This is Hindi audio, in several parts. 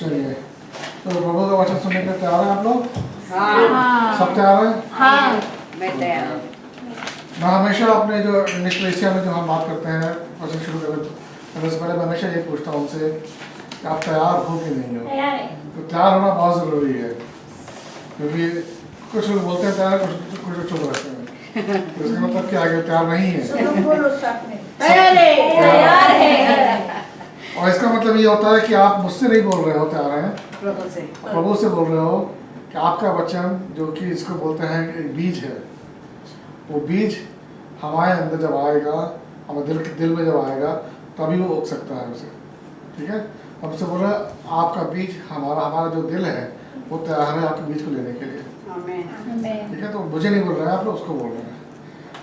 चलिए, तो प्रभु का वचन सुनने के लिए तैयार हैं आप लोग? हाँ। सब तैयार हैं? हाँ, मैं तैयार हूँ। मैं हमेशा अपने जो इंग्लिश एशिया में जो हम बात करते हैं वचन शुरू करने से पहले मैं हमेशा ये पूछता हूँ उनसे कि आप तैयार हो कि नहीं हो? तो तैयार होना बहुत ज़रूरी है, क्योंकि कुछ लोग बोलते हैं तैयार, कुछ लोग चुप रहते हैं, तो इसका मतलब क्या है कि तैयार नहीं है। तैयार है। और इसका मतलब ये होता है कि आप मुझसे नहीं बोल रहे हो तैयार हैं, प्रभु से बोल रहे हो कि आपका वचन जो कि इसको बोलते हैं एक बीज है, वो बीज हमारे अंदर जब आएगा, हमारे दिल में जब आएगा तभी वो उग सकता है उसे। ठीक है, अब से बोल रहे आपका बीज हमारा जो दिल है वो तैयार है आपके बीज को लेने के लिए। ठीक है, तो मुझे नहीं बोल रहे हैं आप लोग, उसको बोल रहे हैं,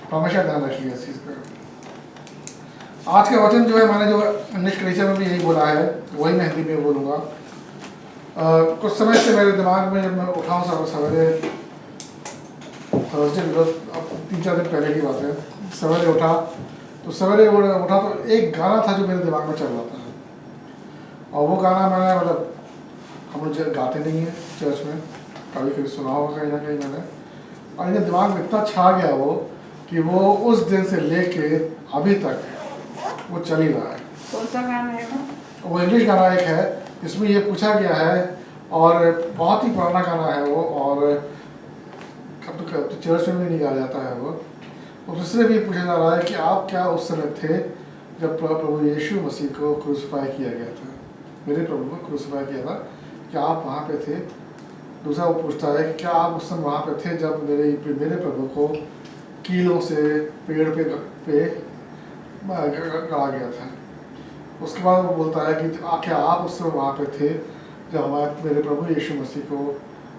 तो हमेशा ध्यान रखिए इस चीज़ का। आज का वचन जो है मैंने जो इंग्लिश कल्चर में भी यही बोला है वही मैं हिंदी में बोलूँगा। कुछ समय से मेरे दिमाग में जब मैं उठा हूँ सवेरे, थर्सडे अब 3-4 दिन पहले की बात है, सवेरे उठा तो एक गाना था जो मेरे दिमाग में चल रहा था, और वो गाना मैंने मतलब हम लोग गाते नहीं हैं चर्च में, कभी कभी सुना होगा कहीं ना कहीं मैंने, और इनके दिमाग में इतना छा गया वो कि वो उस दिन से लेके अभी तक वो चल ही रहा है। कौन सा गाना है वो इंग्लिश गाना एक है, इसमें ये पूछा गया है और बहुत ही पुराना गाना है वो, और कब तो चर्च में भी नहीं गाया जाता है वो। और दूसरे भी पूछा जा रहा है कि आप क्या उस समय थे जब प्रभु यीशु मसीह को क्रूसिफाई किया गया था, मेरे प्रभु को क्रूसिफाई किया था, क्या आप वहाँ पे थे? दूसरा वो पूछता है कि क्या आप उस समय वहाँ पे थे जब मेरे प्रभु को कीलों से पेड़ पे गड़ा गया था? उसके बाद वो बोलता है कि क्या आप उस समय वहाँ पे थे जब मेरे प्रभु यीशु मसीह को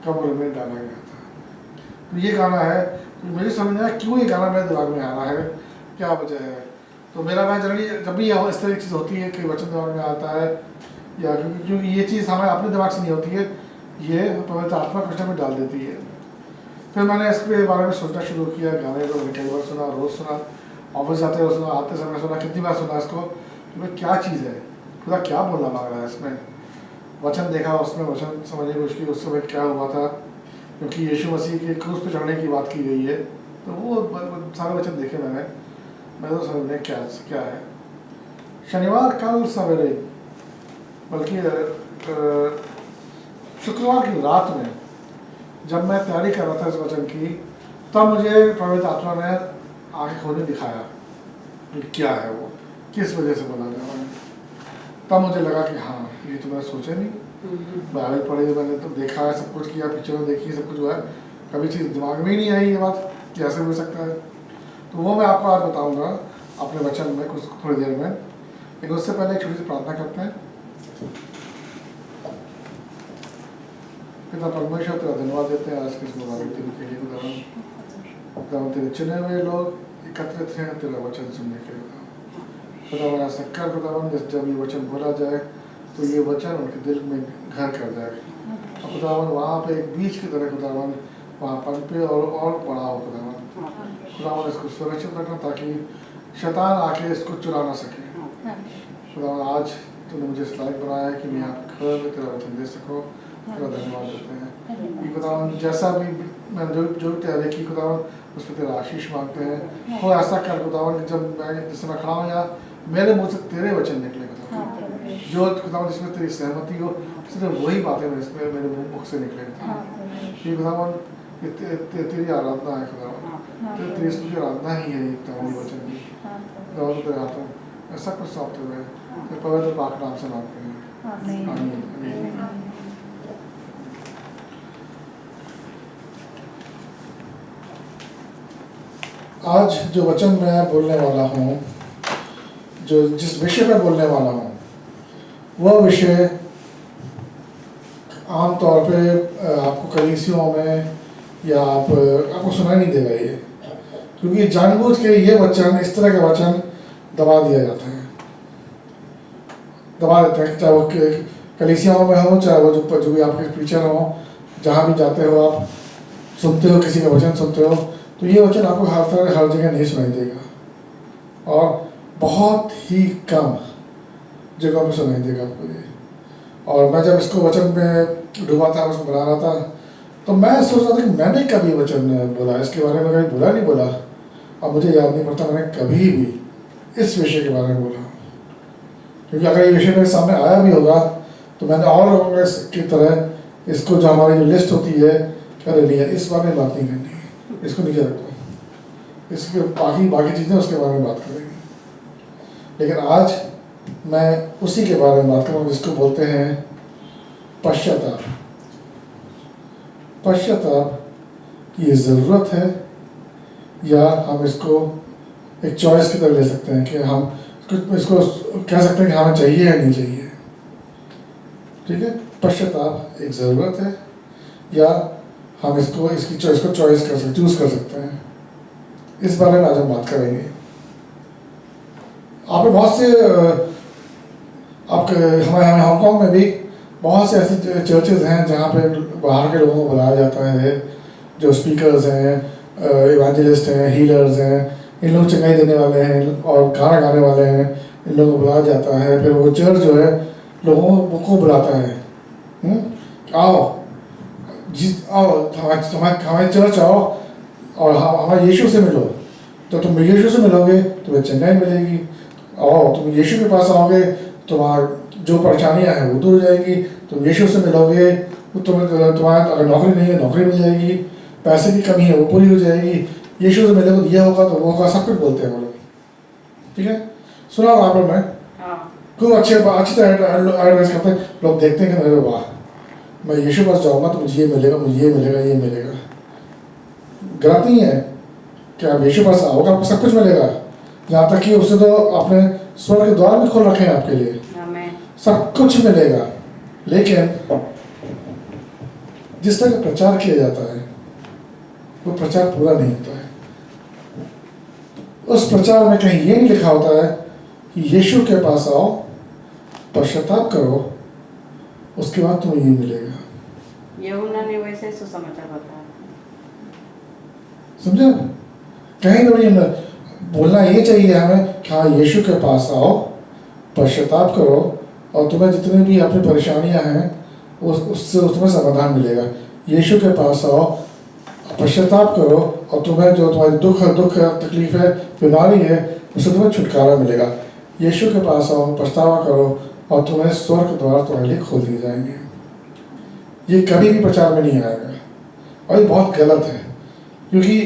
कब्र में डाला गया था? तो ये गाना है, तो मुझे समझ नहीं आया क्यों ये गाना मेरे दिमाग में आ रहा है, क्या वजह है। तो मेरा मैं जनरली जब भी इस तरह की चीज़ होती है कि वचन दिमाग में आता है, या क्योंकि ये चीज़ हमारे अपने दिमाग से नहीं होती है, ये पवित्र आत्मा कुछ में डाल देती है। फिर मैंने इसके बारे में सोचना शुरू किया, गाने को मैंने कई बार सुना, रोज़ सुना, ऑफिस जाते हुए सुना, आते समय सुना, कितनी बार सुना इसको कि भाई क्या चीज़ है, खुदा क्या बोलना मांग रहा है इसमें। वचन देखा, उसमें वचन समझने की कोशिश की उस समय क्या हुआ था, क्योंकि यीशु मसीह के क्रूस पे चढ़ने की बात की गई है, तो वो सारे वचन देखे मैंने तो समझने क्या है। शनिवार कल सवेरे, बल्कि शुक्रवार की रात में जब मैं तैयारी कर रहा था इस वचन की, तब मुझे पवित्र आत्मा ने आँखें खोलने दिखाया कि क्या है वो, किस वजह से बोला जा रहा है। तब मुझे लगा कि हाँ, ये तो मैंने सोचा नहीं, बाइबल पढ़ी, मैंने तो देखा है, सब कुछ किया, पिक्चर देखी, सब कुछ हुआ है, कभी चीज़ दिमाग में ही नहीं आई ये बात कैसे हो सकता है। तो वो मैं आपको आज बताऊंगा अपने वचन में कुछ थोड़ी देर में, लेकिन उससे पहले एक छोटी सी प्रार्थना करते हैं। पिता परमेश्वर तेरा धन्यवाद देते हैं आज के इस मुबारक दिन के लिए। खुदावन तेरे चुने हुए लोग एकत्रित हैं तेरा वचन सुनने के लिए। खुदावन ऐसा कर खुदावन, जब ये वचन बोला जाए तो ये वचन उनके दिल में घर कर जाए, और खुदावन वहाँ पे एक बीज की तरह खुदावन वहाँ पनपे और बड़ा हो खुदावन इसको सुरक्षित रखना ताकि शैतान आके इसको चुरा ना सके। खुदावन आज तूने मुझे इस लायक बनाया है कि मैं आपके घर में तेरा वचन दे सकूँ, तेरा धन्यवाद देते हैं कि खुदावन जैसा भी मैंने जो भी तैयारी की खुदावन उस पर तेरा आशीष मांगते हैं। हो ऐसा कर खुदावन जब मैं जिस समय खड़ा हूँ या मेरे मुँह से तेरे वचन निकले खुदावन, जो खुदावन जिसमें तेरी सहमति हो सिर्फ वही बातें मेरे मुख से निकले खुदावन। ये तेरी आराधना है खुदावन, तेरी स्तुति आराधना ही है ये वचन की खुदावन। तेरे हाथों में सब कुछ सौंपते हुए पवित्र पाक नाम से मांगते हैं, आमीन। आज जो वचन मैं बोलने वाला हूँ, जो जिस विषय में बोलने वाला हूँ, वह विषय आमतौर पे आपको कलीसियों में या आपको सुनाई नहीं देगा ये, क्योंकि जानबूझ के ये वचन, इस तरह के वचन दबा दिया जाता है, दबा देते हैं, चाहे वो कलीसियाओं में हो, चाहे वो जो भी आपके प्रीचर हो, जहाँ भी जाते हो आप सुनते हो, किसी का वचन सुनते हो, तो ये वचन आपको हर जगह नहीं सुनाई देगा, और बहुत ही कम जगह पर सुनाई देगा आपको ये। और मैं जब इसको वचन में डूबा था, उसको बना रहा था, तो मैं सोच रहा था कि मैंने कभी वचन बोला, इसके बारे में कभी बोला नहीं बोला। अब मुझे याद नहीं पड़ता मैंने कभी भी इस विषय के बारे में बोला, क्योंकि अगर ये विषय मेरे सामने आया भी होगा तो मैंने और लोगों की तरह इसको, जो हमारी जो लिस्ट होती है, कर लिया, इस बारे में बात नहीं करनी है, इसको नीचे रखो, इसके बाकी चीज़ें उसके बारे में बात करेंगे। लेकिन आज मैं उसी के बारे में बात करूँगा जिसको बोलते हैं पश्चाताप। पश्चाताप की ज़रूरत है, या हम इसको एक चॉइस की तरह ले सकते हैं कि हम इसको कह सकते हैं कि हमें चाहिए या नहीं चाहिए। ठीक है, पश्चाताप एक ज़रूरत है, या हम इसकी चॉइस को चूज़ कर सकते हैं। इस बारे में आज हम बात करेंगे। आपने बहुत से हमारे हांगकांग में भी बहुत से ऐसे चर्चेज हैं जहाँ पे बाहर के लोगों को बुलाया जाता है, जो स्पीकर्स हैं, इवेंजलिस्ट हैं, हीलर्स हैं, इन लोग चंगाई देने वाले हैं और गाना गाने वाले हैं, इन लोगों को बुलाया जाता है। फिर वो चर्च जो है लोगों को बुलाता है, आओ आओ हमारे चर्च आओ और हमारे यीशु से मिलो। तो तुम यीशु से मिलोगे तुम्हें चंगाई मिलेगी, आओ तुम यीशु के पास आओगे तुम्हारा जो परेशानियां हैं वो दूर हो जाएगी। तुम यीशु से मिलोगे तुम्हारा अगर नौकरी नहीं है नौकरी मिल जाएगी, पैसे की कमी है वो पूरी हो जाएगी, यीशु से मिलोगे तो ये होगा तो वो होगा, सब कुछ बोलते हैं वो लोग। ठीक है, सुना वहाँ पर मैं खूब अच्छी तरह एडवाइस करते हैं। लोग देखते हैं कि अरे वाह, मैं यीशु पास जाऊँगा तो मुझे ये मिलेगा, मुझे ये मिलेगा, ये मिलेगा। गलत नहीं है कि आप यीशु पास आओगे आपको सब कुछ मिलेगा, यहाँ तक कि उसने तो अपने स्वर्ग के द्वार भी खोल रखे हैं आपके लिए, सब कुछ मिलेगा। लेकिन जिस तरह का प्रचार किया जाता है वो प्रचार पूरा नहीं होता है। उस प्रचार में कहीं ये नहीं लिखा होता है कि यीशु के पास आओ, पश्चाताप करो, उसके बाद तुम्हें ये मिलेगा। यूहन्ना ने वैसे सुसमाचार बताया, समझे? कहीं तो नहीं बोलना ये चाहिए हमें कि हाँ यीशु के पास आओ, पश्चाताप करो और तुम्हें जितनी भी अपनी परेशानियां हैं उससे तुम्हें समाधान मिलेगा। यीशु के पास आओ, पश्चाताप करो और तुम्हें जो तुम्हारी दुख तकलीफ है, बीमारी है, उससे तुम्हें छुटकारा मिलेगा। यीशु के पास आओ, पछतावा करो और तुम्हें स्वर्ग द्वार तुम्हारे लिए खोल दिए जाएंगे। ये कभी भी प्रचार में नहीं आएगा और ये बहुत गलत है, क्योंकि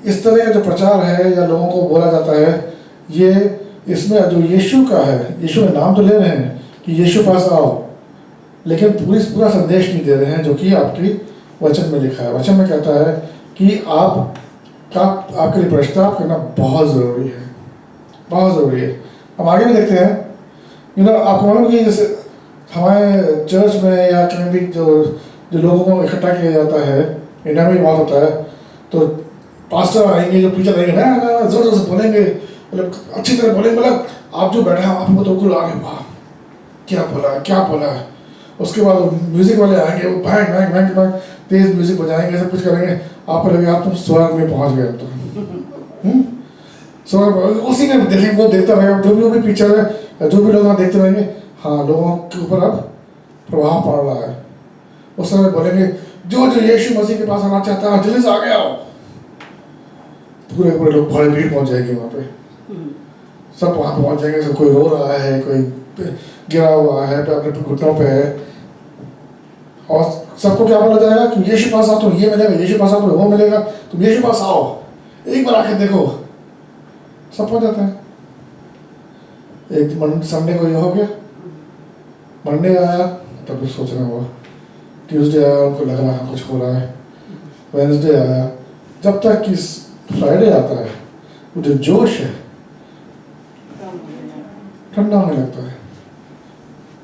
इस तरह का जो प्रचार है या लोगों को बोला जाता है, ये इसमें जो यीशु का है, यीशु का नाम तो ले रहे हैं कि यीशु पास आओ, लेकिन पूरा संदेश नहीं दे रहे हैं जो कि आपकी वचन में लिखा है। वचन में कहता है कि आपके लिए पश्चाताप करना बहुत ज़रूरी है, बहुत ज़रूरी है। हम आगे भी देखते हैं, आपको मालूम कि जैसे हमारे चर्च में या कहीं भी जो लोगों को इकट्ठा किया जाता है, इंडिया में भी बहुत होता है, तो पास्टर आएंगे, जो प्रीचर आएंगे, ना जोर जोर से बोलेंगे, मतलब अच्छी तरह बोलेंगे, मतलब आप जो बैठे हैं आपको तो बिल्कुल आगे, वाह क्या बोला है। उसके बाद म्यूज़िक वाले आएंगे, वो बैंग बैंग बैंग बैंग तेज़ म्यूज़िक बजाएंगे, सब कुछ करेंगे, आपको लगेगा आप तुम स्वर्ग में पहुंच गए। तो स्वर्ग उसी में देखेंगे, वो देखता रहेगा, जो भी पिक्चर है, जो भी लोग वहाँ देखते रहेंगे, हाँ लोगों के ऊपर अब प्रभाव पड़ रहा है। उस समय बोलेंगे जो यीशु मसीह के पास आना चाहता है जल्दी से आगे आओ। पूरे लोग बड़े भीड़ पहुंच जाएगी वहाँ पे, सब वहाँ पहुँच जाएंगे। सब कोई रो रहा है, कोई गिरा हुआ है, अपने घुटनों पे है, और सबको क्या बोला जाएगा कि यीशु पास आओ तो ये मिलेगा, यीशु पास आओ तो वो मिलेगा, तुम यीशु पास आओ, एक बार आके देखो। सब पहुँच जाता है। एक संडे को ये हो गया, मंडे आया तब भी सोच रहे हुआ, ट्यूसडे आया उनको लग रहा है कुछ हो रहा है, वेडनेसडे आया, जब तक कि फ्राइडे आता है वो जो जोश है ठंडा होने लगता है।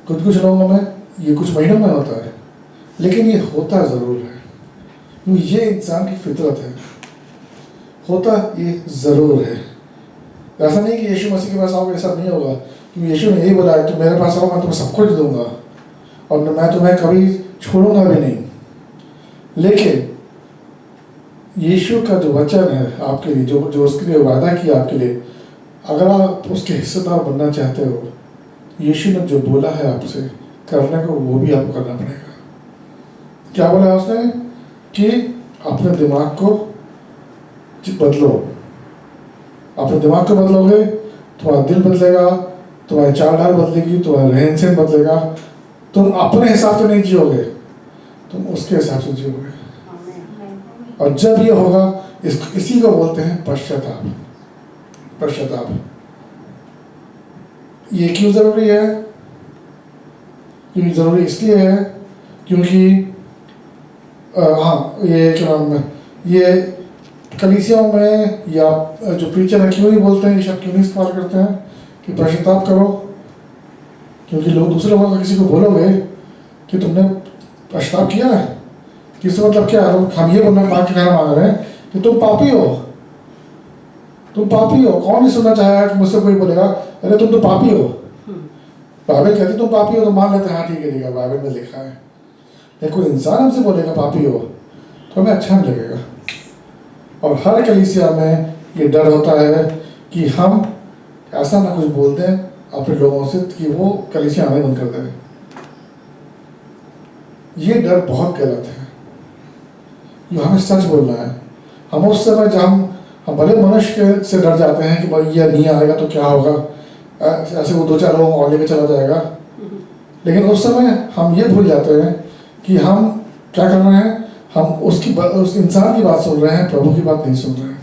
कुछ लोगों में ये कुछ महीनों में होता है, लेकिन ये होता ज़रूर है, क्योंकि ये इंसान की फितरत है, होता ये ज़रूर है। ऐसा नहीं कि यीशु मसीह के पास आओगे ऐसा नहीं होगा, क्योंकि यीशु ने यही बोला है तुम मेरे पास आओ मैं तुम्हें सब कुछ दूंगा और मैं तुम्हें कभी छोड़ूंगा भी नहीं। लेकिन यीशु का जो वचन है आपके लिए, जो उसके लिए वादा किया आपके लिए, अगर आप उसके हिस्सेदार बनना चाहते हो, यीशु ने जो बोला है आपसे करने को वो भी आपको करना पड़ेगा। क्या बोला उसने कि अपने दिमाग को बदलो, अपने दिमाग को बदलोगे तुम्हारा दिल बदलेगा, तुम्हारी चाल ढाल बदलेगी, तुम्हारा रहन सहन बदलेगा, तुम अपने हिसाब से नहीं जियोगे, तुम उसके हिसाब से जियोगे। और जब ये होगा इसी को बोलते हैं पश्चाताप। पश्चाताप ये क्यों जरूरी है? क्योंकि जरूरी इसलिए है क्योंकि हाँ, ये क्या नाम है, ये कलीसियाओं में या जो प्रीचर है क्यों नहीं बोलते हैं, ये शब्द क्यों नहीं इस्तेमाल करते हैं कि पश्चाताप करो? क्योंकि लोग दूसरे लोगों को किसी को बोलोगे कि तुमने पश्चाताप किया है, किसका मतलब क्या है? हम ये बोलना मांग के कहना मांग रहे हैं कि तुम पापी हो, तुम पापी हो। कौन नहीं सुनना चाहेगा कि मुझसे कोई बोलेगा अरे तुम तो पापी हो? बाइबल कहती तुम पापी हो तो मान लेते हैं हाँ ठीक है बाइबल में लिखा है। लेकिन कोई इंसान हमसे बोलेगा पापी हो तो हमें अच्छा नहीं लगेगा। और हर कलीसिया में ये डर होता है कि हम ऐसा ना कुछ बोल दें अपने लोगों से कि वो कलीसिया आने बंद कर दें। ये डर बहुत गलत है, ये हमें सच बोलना है। हम उस समय जब हम भले मनुष्य से डर जाते हैं कि भाई ये नहीं आएगा तो क्या होगा, ऐसे वो दो चार लोगों और लेके चला जाएगा, लेकिन उस समय हम ये भूल जाते हैं कि हम क्या कर रहे हैं, हम उस इंसान की बात सुन रहे हैं, प्रभु की बात नहीं सुन रहे हैं।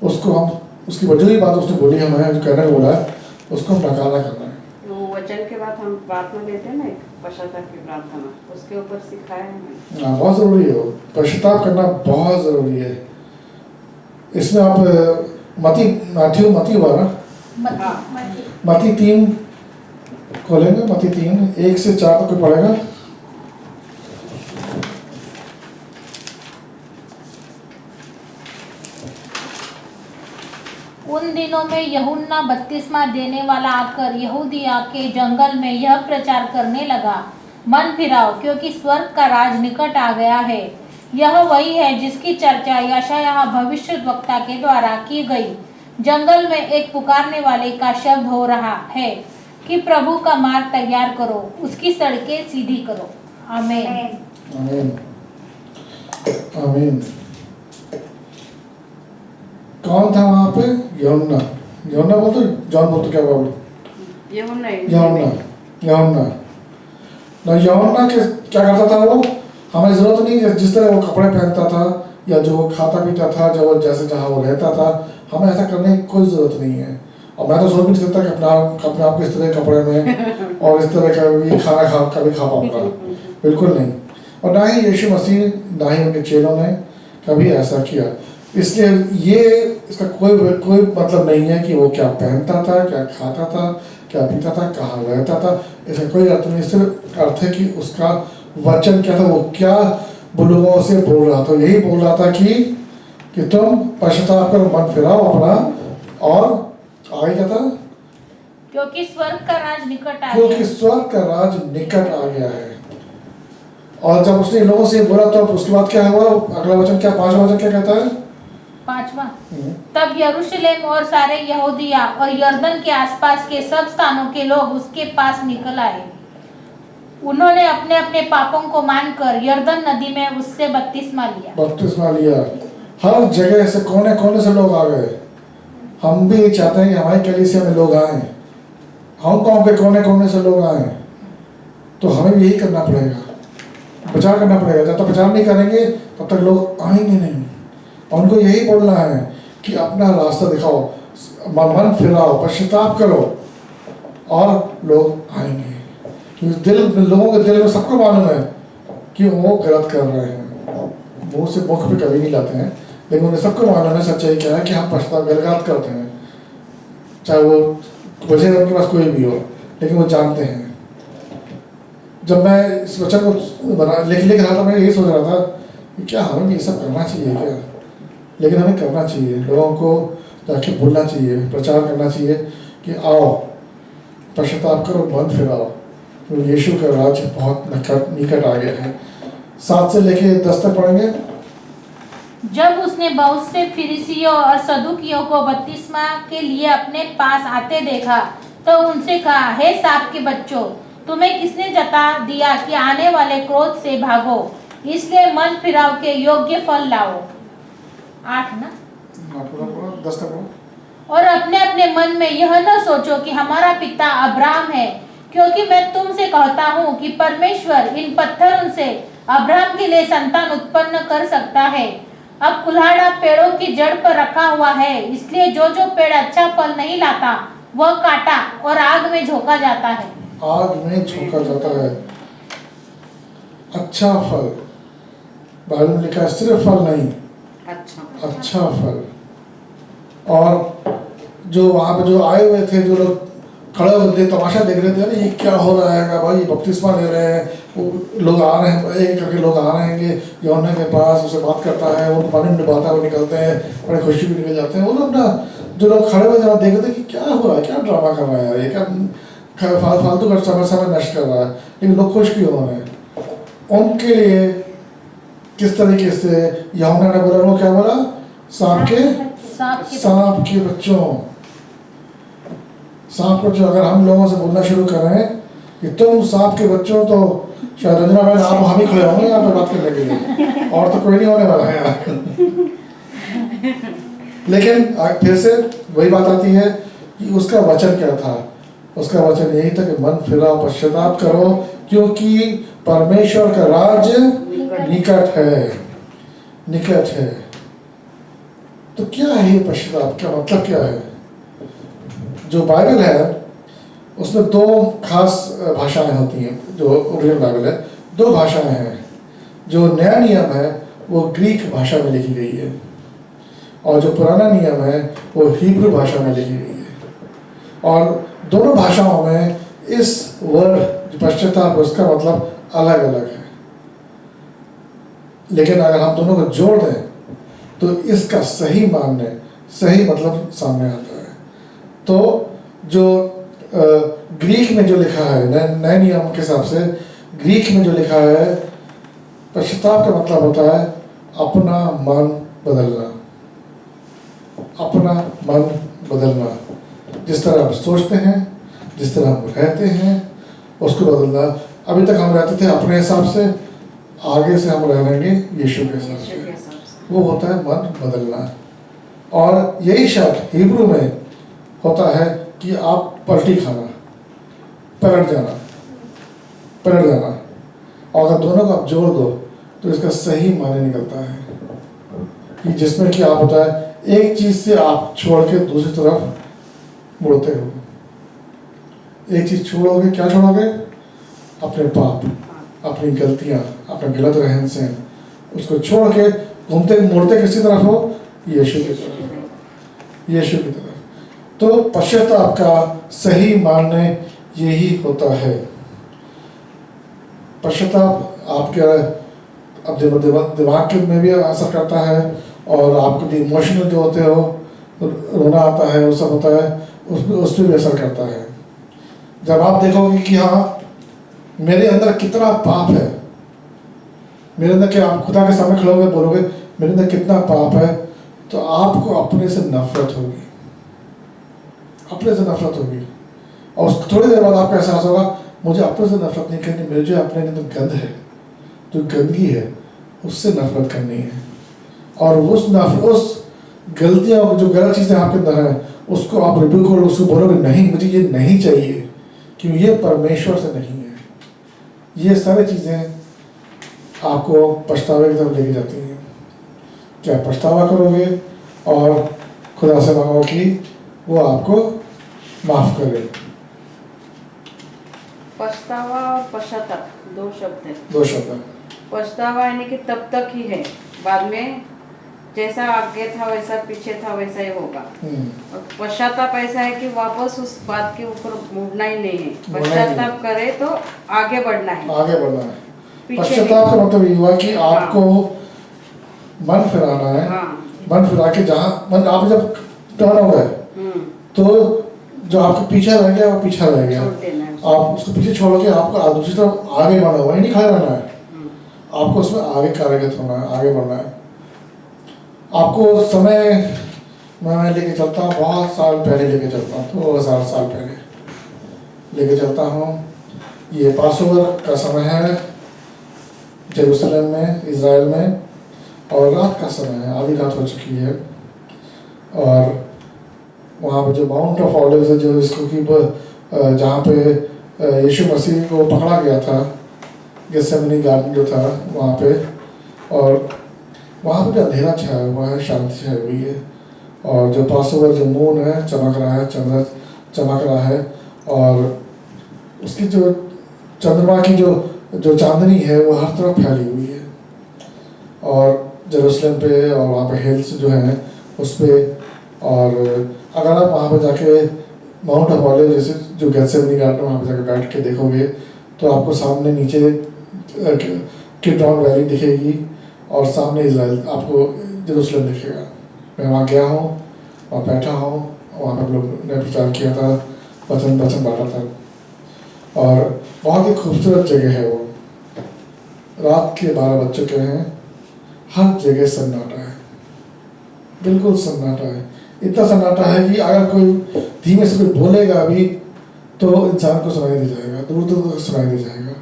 उसको हम उसकी वजह की बात उसने बोली हमें जो कहने को बोला है उसको हम नकारा कर रहे हैं। वो वचन के बाद हम प्रार्थना देते हैं ना, एक पश्चाताप की प्रार्थना, उसके ऊपर सिखाया है हमें। हाँ, बहुत ज़रूरी है, पश्चाताप करना बहुत ज़रूरी है। इसमें आप मती हुआ ना, मती 3 खोलेंगे, मती 3 1 से 4 तक पढ़ेगा। उन दिनों में यूहन्ना बपतिस्मा देने वाला आकर यहूदिया के जंगल में यह प्रचार करने लगा, मन फिराओ क्योंकि स्वर्ग का राज निकट आ गया है। यह वही है जिसकी चर्चा यशायाह भविष्यद्वक्ता के द्वारा की गई। जंगल में एक पुकारने वाले का शब्द हो रहा है कि प्रभु का मार्ग तैयार करो, उसकी सड़कें सीधी करो। आमीन आमीन आमीन। कौन था वहाँ पे? यूहन्ना। यूहन्ना बोलते, जॉन बोलते, क्या बोल? यूहन्ना। यूहन्ना के क्या करता था वो? हमें ज़रूरत नहीं है जिस तरह वो कपड़े पहनता था या जो वो खाता पीता था, जो वो जैसे जहाँ वो रहता था, हमें ऐसा करने की कोई ज़रूरत नहीं है। और मैं तो सोच भी नहीं सकता कि अपने आप को इस तरह के कपड़े में और इस तरह का ये खाना कभी खा पाऊँगा, बिल्कुल नहीं। और ना ही यीशु मसीह, ना ही उनके चेलों ने कभी ऐसा किया। इसलिए ये इसका कोई मतलब नहीं है कि वो क्या पहनता था, क्या खाता था, क्या पीता था, कहाँ रहता था, इसका कोई अर्थ नहीं। सिर्फ अर्थ है कि उसका वचन क्या था, वो क्या लोगों से बोल रहा था। यही बोल रहा था कि तुम पश्चाताप करो, मन फिराओ अपना, और आगे क्या था? क्योंकि स्वर्ग का राज निकट आ गया। क्योंकि स्वर्ग का राज निकट आ गया है। और जब उसने लोगों से बोला तो उसके बाद क्या हुआ? अगला वचन क्या, 5वां वचन क्या कहता है? 5वां, तब यरूशलेम और सारे यहूदिया और यरदन के आसपास के सब स्थानों के लोग उसके पास निकल आए। उन्होंने अपने अपने पापों को मानकर यरदन नदी में उससे बपतिस्मा लिया। हर जगह से कोने कोने से लोग आ गए। हम भी चाहते हैं कि हमारी कलीसिया में लोग आए, हांगकांग के कोने कोने से लोग आए, तो हमें यही करना पड़ेगा, प्रचार करना पड़ेगा। जब तक प्रचार नहीं करेंगे तब तक लोग आएंगे नहीं। और उनको यही बोलना है कि अपना रास्ता दिखाओ, मन फिराओ, पश्चाताप करो, और लोग आएंगे। क्योंकि लोगों के दिल में सबको मालूम है कि वो गलत कर रहे हैं, मुँह से मुख पे कभी नहीं लाते हैं, लेकिन उन्हें सबको मालूम है सच्चाई क्या है कि हम पश्चाताप गलत करते हैं, चाहे वो वजह उनके पास कोई भी हो, लेकिन वो जानते हैं। जब मैं इस वचन को लिख रहा था, मैं यही सोच रहा था कि क्या हमें भी ये सब करना चाहिए क्या? लेकिन हमें करना चाहिए, लोगों को जाके बोलना चाहिए, प्रचार करना चाहिए कि आओ पश्चाताप करो, मन फिराओ, तो यीशु का राज बहुत निकट आ गया है। 7 से लेके 10 तक पढ़ेंगे। जब उसने बहुत से फरीसियों और सदुकियों को बपतिस्मा के लिए अपने पास आते देखा तो उनसे कहा, हे सांप के बच्चों, तुम्हें किसने जता दिया कि आने वाले क्रोध से भागो, इसलिए मन फिराव के योग्य फल लाओ। 8 ना। पूरा 10 तक। और अपने अपने मन में यह न सोचो कि हमारा पिता अब्राहम है, क्योंकि मैं तुमसे कहता हूँ कि परमेश्वर इन पत्थरों से अब्राहम के लिए संतान उत्पन्न कर सकता है। अब कुल्हाड़ा पेड़ों की जड़ पर रखा हुआ है, इसलिए जो जो पेड़ अच्छा फल नहीं लाता वह काटा और आग में झोंका जाता है। आग में झोंका जाता है। अच्छा फल, बाइबल में लिखा है, सिर्फ फल नहीं, अच्छा फल। और जो वहाँ पे जो आए हुए थे, जो लोग खड़े होते तमाशा देख रहे थे, ये क्या हो रहा है, भाई बपतिस्मा ले रहे हैं, वो लोग आ रहे हैं, एक करके लोग आ रहे हैं यूहन्ना के पास, उससे बात करता है, उनको पानी में डुबाता है, वो निकलते हैं, बड़े खुशी भी निकल जाते हैं। वो लोग ना, जो लोग खड़े हुए जरा देख रहे थे कि क्या हो रहा है, क्या ड्रामा कर रहा है यार, ये क्या फालतू का समय नष्ट कर रहा है, लेकिन लोग खुश क्यों हो रहे हैं। उनके लिए किस तरीके से यूहन्ना ने बोला, वो क्या बोला, सांप के बच्चों। सांप को जो अगर हम लोगों से बोलना शुरू करें कि तुम सांप के बच्चों, तो शायद रंजना बहन आप हम ही खड़े होंगे यहाँ पे बात करने के लिए, और तो कोई नहीं होने वाला है यार। लेकिन फिर से वही बात आती है कि उसका वचन क्या था। उसका वचन यही था कि मन फिराओ, पश्चाताप करो, क्योंकि परमेश्वर का राज्य निकट है। तो क्या है ये पश्चाताप, क्या मतलब क्या है। जो बाइबल है उसमें 2 खास भाषाएं होती हैं। जो ओरिजिनल बाइबल है 2 भाषाएं हैं। जो नया नियम है वो ग्रीक भाषा में लिखी गई है, और जो पुराना नियम है वो हिब्रू भाषा में लिखी गई है। और दोनों भाषाओं में इस वर्ड पश्चाताप, उसका मतलब अलग अलग है। लेकिन अगर हम दोनों को जोड़ दें तो इसका सही मानने, सही मतलब सामने आता है। तो जो ग्रीक में जो लिखा है, नए नियम के हिसाब से ग्रीक में जो लिखा है, पश्चाताप का मतलब होता है अपना मन बदलना। अपना मन बदलना, जिस तरह हम सोचते हैं, जिस तरह हम रहते हैं, उसको बदलना। अभी तक हम रहते थे अपने हिसाब से, आगे से हम रहेंगे यीशु के हिसाब से। वो होता है मन बदलना। और यही शब्द हिब्रू में होता है कि आप पलटी खाना, पलट जाना। और अगर दोनों को आप जोड़ दो तो इसका सही माने निकलता है कि जिसमें कि आप होता है एक चीज़ से आप छोड़ के दूसरी तरफ मुड़ते हो। एक चीज़ छोड़ोगे, क्या छोड़ोगे, अपने पाप, अपनी गलतियाँ, अपना गलत रहन सहन, उसको छोड़ के घूमते मुड़ते किसकी तरफ हो, यीशु की तरफ। तो पश्चाताप का सही मानने यही होता है। पश्चाताप आपके अब दिमाग के में भी असर करता है, और आपको भी इमोशनल जो होते हो, रोना आता है, वो सब होता है, उस पर भी असर करता है। जब आप देखोगे कि हाँ मेरे अंदर कितना पाप है, मेरे अंदर क्या, आप खुदा के सामने खड़े होकर बोलोगे मेरे अंदर कितना पाप है, तो आपको अपने से नफरत होगी, और थोड़ी देर बाद आपका एहसास होगा मुझे अपने से नफरत नहीं करनी, मुझे अपने अंदर गंद है, जो गंदगी है उससे नफरत करनी है। और उस गलतियाँ, जो गलत चीज़ें आपके अंदर हैं, उसको आप रिव्यू करो, उसको बोलोगे नहीं मुझे ये नहीं चाहिए, क्योंकि ये परमेश्वर से नहीं है। ये सारी चीज़ें आपको पछतावे की तरफ लेके जाती हैं। क्या पछतावा करोगे और खुदा से मांगो कि वो आपको माफ करे। पछतावा और पश्चाताप 2 शब्द है। 2 शब्द। पछतावा यानी कि तब तक ही है, बाद में जैसा आगे था वैसा पीछे था वैसा ही होगा। और पश्चाताप ऐसा है कि वापस उस बात के ऊपर मुड़ना ही नहीं है। पश्चाताप करे तो आगे बढ़ना है। पश्चाताप का मतलब ये हुआ कि आपको मन फिराना है। मन फिरा के जहाँ आप जब टर्न हो गए तो जो आपका पीछा रह गया वो पीछा रह गया, आप उसको पीछे छोड़ के आपको दूसरी तरफ आगे बढ़ना, वही नहीं खड़ा रहना है, आपको उसमें आगे कार्यरत होना है, आगे बढ़ना है। आपको समय मैं लेके चलता हूँ, बहुत साल पहले लेके चलता हूँ, 2000 साल पहले लेके चलता हूँ। ये पासओवर का समय है जेरूसलम में, इज़राइल में, और रात का समय है, आधी रात हो चुकी है। और वहाँ पर जो माउंट ऑफ ऑलिव्स है, जो इसको कि जहाँ पे यीशु मसीह को पकड़ा गया था, गेत्सेमनी गार्डन जो था वहाँ पे, और वहाँ पे अंधेरा छाया हुआ है, शांति छाई हुई है। और जो पासओवर जो मून है चमक रहा है, चंद्र चमक रहा है, और उसकी जो चंद्रमा की जो चांदनी है वो हर तरफ फैली हुई है। और जेरूसलम पे और वहाँ पे हिल्स जो हैं उस पर, और अगर आप वहाँ पे जाके माउंट ऑफ ऑलिव जैसे जो गेत्सेमनी गार्डन वहाँ पे जाके बैठ के देखोगे तो आपको सामने नीचे किड्रॉन वैली दिखेगी और सामने इज़राइल आपको जेरूसलम दिखेगा। मैं वहाँ गया हूँ, वहाँ बैठा हूँ, वहाँ पर लोग ने प्रचार किया था, वचन बांटा था, और बहुत ही खूबसूरत जगह है वो। रात के 12 बज चुके हैं, हर जगह सन्नाटा है, बिल्कुल सन्नाटा है। इतना सन्नाटा है कि अगर कोई धीमे से कोई बोलेगा भी तो इंसान को सुनाई दे जाएगा, दूर दूर तक सुनाई दे जाएगा।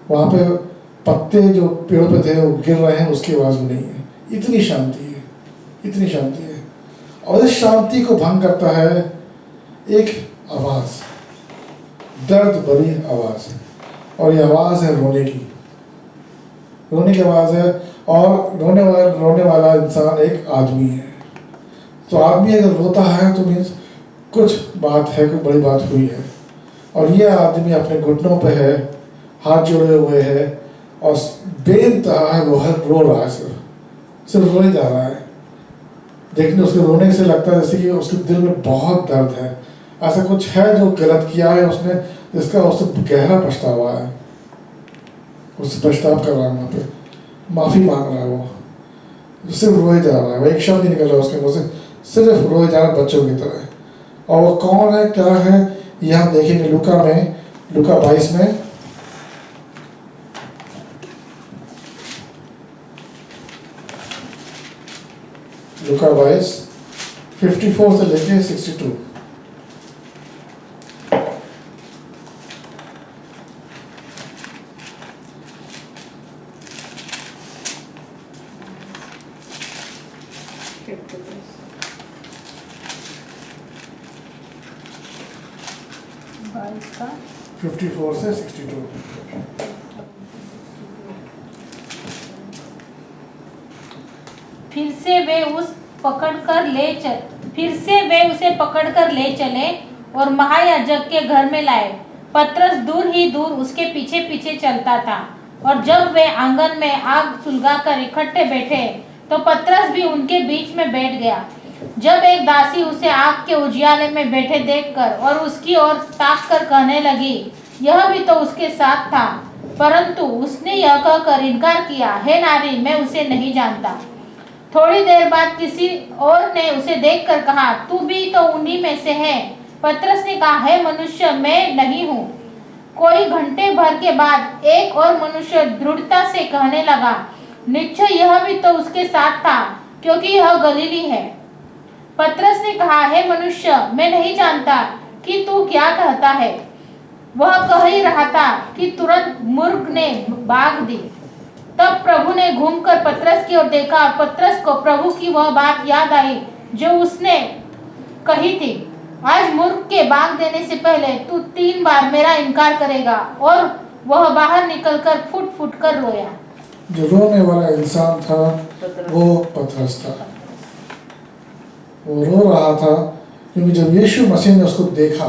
वहाँ पे पत्ते जो पेड़ों पे थे वो गिर रहे हैं, उसकी आवाज़ भी नहीं है। इतनी शांति है, इतनी शांति है। और इस शांति को भंग करता है एक आवाज़, दर्द भरी आवाज़, और ये आवाज़ है रोने की। रोने की आवाज़ है, और रोने वाला इंसान एक आदमी है। तो आदमी अगर रोता है तो मीन्स कुछ बात है, कोई बड़ी बात हुई है। और ये आदमी अपने घुटनों पे है, हाथ जोड़े हुए है, और बेइंतहा है, वो रो रहा है, सिर्फ रोने जा रहा है। देखने उसके रोने से लगता है जैसे कि उसके दिल में बहुत दर्द है, ऐसा कुछ है जो गलत किया है उसने, जिसका उससे गहरा पछतावा है। उससे पछताव कर रहा है, वहाँ पे माफ़ी मांग रहा है, वो सिर्फ रोए जा रहा है, वो एक शब्द नहीं निकल रहा उसके मुँह से, सिर्फ रोए जा रहा है बच्चों की तरह। और वो कौन है, क्या है, ये हम देखेंगे लूका 22 में। लूका 22 54 से लेके 62। इसका 54 से 62। फिर से वे उसे पकड़कर ले चले और महायाजक के घर में लाए। पतरस दूर ही दूर उसके पीछे पीछे चलता था, और जब वे आंगन में आग सुलगाकर इकट्ठे बैठे तो पतरस भी उनके बीच में बैठ गया। जब एक दासी उसे आग के उजियाले में बैठे देखकर और उसकी ओर ताककर कहने लगी, यह भी तो उसके साथ था, परंतु उसने यह कहकर इनकार किया, हे नारी, मैं उसे नहीं जानता। थोड़ी देर बाद किसी और ने उसे देखकर कहा, तू भी तो उन्हीं में से है। पतरस ने कहा, हे मनुष्य, मैं नहीं हूँ। कोई घंटे भर के बाद एक और मनुष्य दृढ़ता से कहने लगा, निश्चय यह भी तो उसके साथ था, क्योंकि यह गलीली है। पतरस ने कहा, हे मनुष्य, मैं नहीं जानता कि तू क्या कहता है। वह कह ही रहा था कि तुरंत मुर्ग ने भाग दी। तब प्रभु ने घूमकर पतरस की ओर देखा, और पतरस को प्रभु की वह बात याद आई जो उसने कही थी, आज मुर्ग के भाग देने से पहले तू 3 बार मेरा इनकार करेगा। और वह बाहर निकलकर फुट फुट कर रोया। जो रोने वाला इंसान था वो पतरस था। वो रो रहा था क्योंकि जब यीशु मसीह ने उसको देखा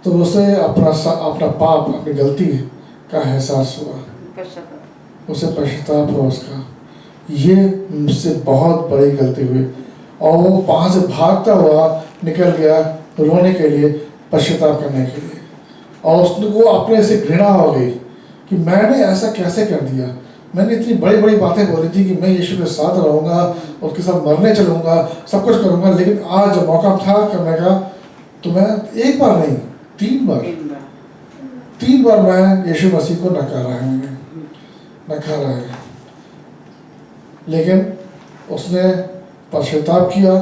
तो उसे अपना पाप, अपनी गलती का एहसास हुआ, उसे पश्चाताप हुआ उसका, ये मुझसे बहुत बड़ी गलती हुई। और वो वहाँ से भागता हुआ निकल गया रोने के लिए, पश्चाताप करने के लिए। और उसको अपने से घृणा हो गई कि मैंने ऐसा कैसे कर दिया। मैंने इतनी बड़ी बड़ी बातें बोली थी कि मैं यीशु के साथ रहूँगा, उसके साथ मरने चलूँगा, सब कुछ करूँगा, लेकिन आज जब मौका था करने का तो मैं एक बार नहीं 3 बार मैं यीशु मसीह को नकारा है, मैंने नकारा है। लेकिन उसने पश्चाताप किया,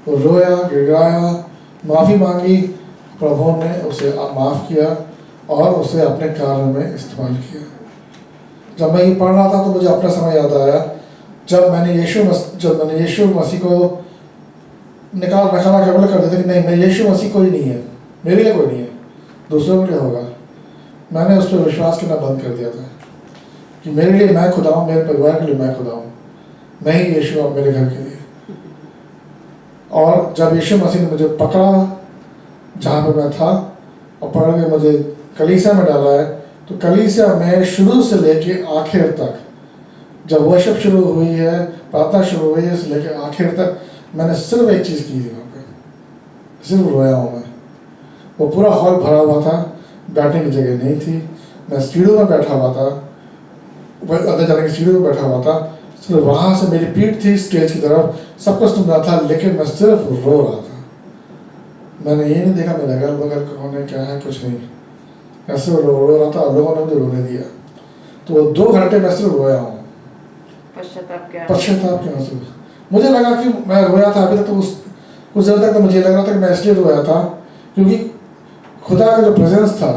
वो रोया, गिड़गिड़ाया, माफ़ी मांगी, प्रभु ने उसे माफ़ किया और उसे अपने कार्य में इस्तेमाल किया। जब मैं ये पढ़ रहा था तो मुझे अपना समय याद आया, जब मैंने यीशु मसीह को नकारा केवल कर देता कि नहीं, मैं यीशु मसीह कोई नहीं है, मेरे लिए कोई नहीं है, दूसरों के लिए होगा। मैंने उस पर विश्वास करना बंद कर दिया था कि मेरे लिए मैं खुदा हूँ, मेरे परिवार के लिए मैं खुदा हूँ, मैं ही यीशु हूँ मेरे घर के लिए। और जब यीशु मसीह ने मुझे पकड़ा जहाँ पर मैं था और पकड़ के मुझे कलीसिया में डाला है, तो कलीसिया में शुरू से लेके आखिर तक, जब वर्शिप शुरू हुई है, प्रार्थना शुरू हुई है, से लेके आखिर तक मैंने सिर्फ एक चीज़ की थी वहाँ पे, सिर्फ रोया हूँ मैं। वो पूरा हॉल भरा हुआ था, बैठने की जगह नहीं थी, मैं सीढ़ियों में बैठा हुआ था, अंदर जाने की सीढ़ियों में बैठा हुआ था, सिर्फ वहाँ से मेरी पीठ थी स्टेज की तरफ, सब कुछ सुन रहा था, लेकिन मैं सिर्फ रो रहा था। मैंने ये नहीं देखा मेरे अगल बगल कौन है क्या है, कुछ नहीं, ऐसे रो रहा था। लोगों ने मुझे रोने दिया, तो वो 2 घंटे मैं सिर्फ रोया हूँ, पश्चाताप के आंसू। मुझे लगा कि मैं रोया था अभी तक, तो उस देर तक तो मुझे लग रहा था कि मैं इसलिए रोया था क्योंकि खुदा का जो प्रेजेंस था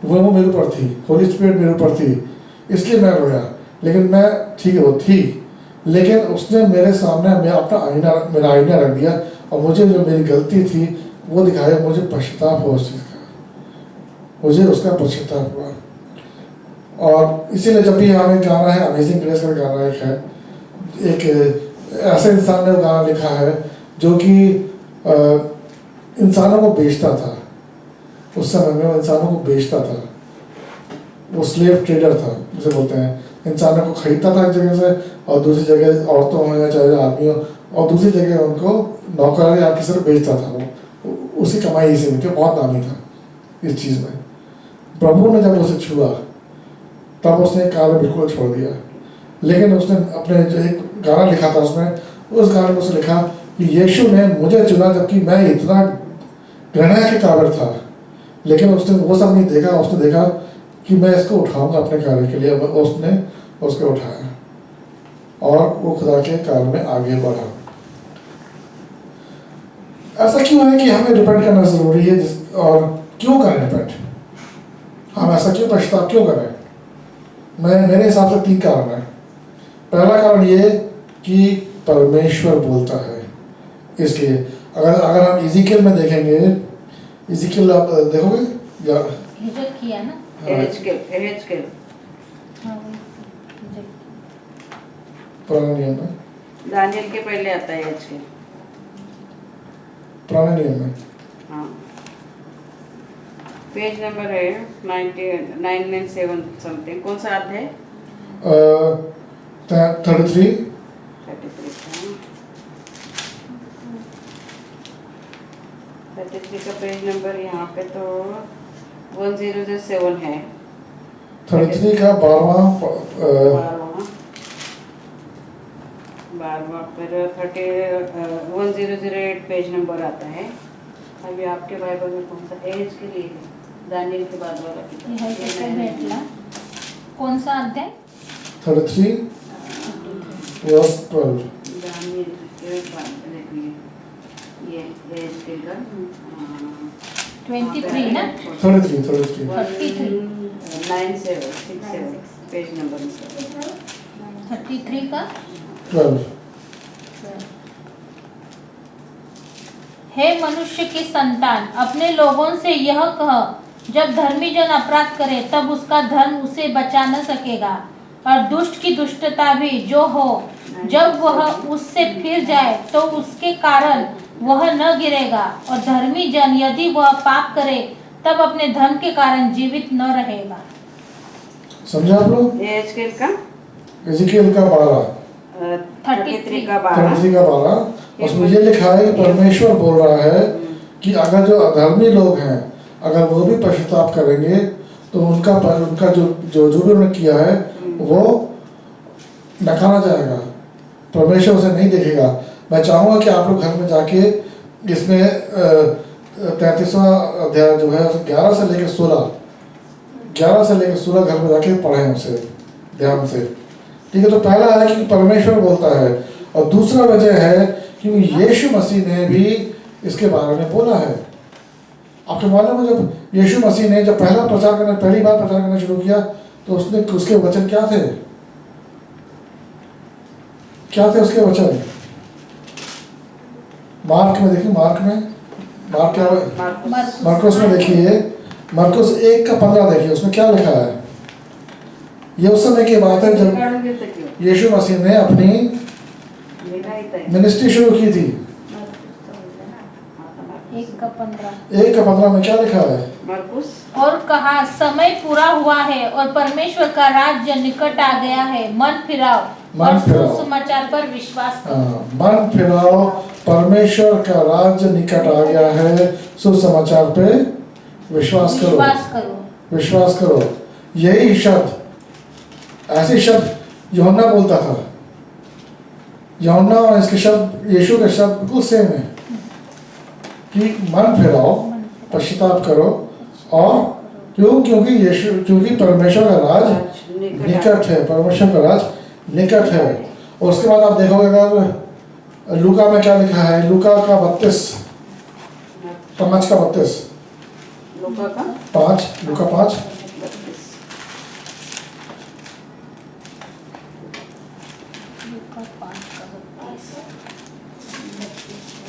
वो मेरे ऊपर थी, होली स्पिरिट मेरे ऊपर थी, इसलिए मैं रोया। लेकिन मैं ठीक है, वो थी, लेकिन उसने मेरे सामने मेरा आईना रख दिया और मुझे जो मेरी गलती थी वो दिखाया। मुझे पश्चाताप हुआ उस चीज़ का, मुझे उसका पश्चाताप हुआ। और इसीलिए जब भी हमें गाना है, अमेजिंग ग्रेस का गाना एक ऐसे इंसान ने वो गाना लिखा है जो कि इंसानों को बेचता था। उस समय में वो इंसानों को बेचता था, वो स्लेव ट्रेडर था जिसे बोलते हैं। इंसानों को खरीदता था एक जगह से और दूसरी जगह औरतों हो या चाहे आदमी हो, और दूसरी जगह उनको नौकर या किसी को बेचता था। वो उसी कमाई से मिलती, बहुत नामी था इस चीज़ में। प्रभु ने जब उसे छुआ तब उसने कार्य बिल्कुल छोड़ दिया। लेकिन उसने अपने जो एक गाना लिखा था उसमें, उस गाने में उसने लिखा कि यीशु ने मुझे चुना जबकि मैं इतना घृणा के काबिल था, लेकिन उसने वो सब नहीं देखा। उसने देखा कि मैं इसको उठाऊंगा अपने कार्य के लिए, उसने उसको उठाया और वो खुदा के कार्य में आगे बढ़ा। ऐसा क्यों है कि हमें डिपेंड करना जरूरी है, और क्यों करें डिपेंड, हम ऐसा क्यों पश्चाताप क्यों करें? मेरे हिसाब से 3 कारण है। पहला कारण ये कि परमेश्वर बोलता है, इसलिए अगर हम इज़ीकिएल में देखेंगे, इज़ीकिएल आप देखोगे या किया ना, एहेजकेल पुराने नियम में, दानियल के पहले आता है एहेजकेल, पुराने नियम में। हाँ, पेज नंबर है 997 समथिंग। कौन सा अध्याय? 33 का पेज नंबर यहाँ पे तो 1007 है। 33 का 12वां 12 फिर 1008 पेज नंबर आता है। अभी आपके बाइबल में कौन सा एज के लिए दानियल के बाद वाला भेटला? कौन सा अध्याय? 33 verse 12। दानियल के बाद देखिए ये एज के का 23 ना, 33 9767 पेज नंबर 33 का 12। हे मनुष्य की संतान, अपने लोगों से यह कह, जब धर्मी जन अपराध करे तब उसका धर्म उसे बचा न सकेगा, और दुष्ट की दुष्टता भी जो हो, जब वह उससे फिर जाए तो उसके कारण वह न गिरेगा, और धर्मी जन यदि वह पाप करे तब अपने धर्म के कारण जीवित न रहेगा। समझे आप लोग? एहेजकेल का इज़ीकिएल का 12 33 का 12 उसमें ये लिखा है कि परमेश्वर बोल रहा है कि अगर जो अधर्मी लोग हैं, अगर वो भी पश्चाताप करेंगे तो उनका जो भी उन्होंने किया है वो नकारा जाएगा, परमेश्वर उसे नहीं देखेगा। मैं चाहूँगा कि आप लोग घर में जाके इसमें 33वां अध्याय जो है 11 से लेकर 16 घर में जाके पढ़ें उसे ध्यान से, ठीक है? तो पहला है कि परमेश्वर बोलता है, और दूसरा वजह है कि यीशु मसीह ने भी इसके बारे में बोला है। आपके मालूम है जब यीशु मसीह ने जब पहली बार प्रचार करना शुरू किया तो उसके वचन क्या थे? क्या थे उसके वचन? मार्क में देखिए, मार्क क्या है? मरकुस में देखिए, मरकुस 1:15 देखिए, उसमें क्या लिखा है? ये उस समय की बात है जब यीशु मसीह ने अपनी मिनिस्ट्री शुरू की थी। 1:15 में क्या लिखा है? मरकुस और कहा, समय पूरा हुआ है और परमेश्वर का राज्य निकट आ गया है, मन फिराओ और सुसमाचार पर विश्वास करो। मन फिराओ, परमेश्वर का राज्य निकट आ गया है, सुसमाचार पे विश्वास करो। यही शब्द, ऐसे शब्द यूहन्ना बोलता था। यूहन्ना और इसके शब्द, यीशु के शब्द बिल्कुल सेम है कि मन फिराओ, पश्चाताप करो, और क्योंकि परमेश्वर का राज निकट है, परमेश्वर का राज निकट है। और उसके बाद आप देखोगे अगर लूका में क्या लिखा है, लूका का 5:32, लूका 5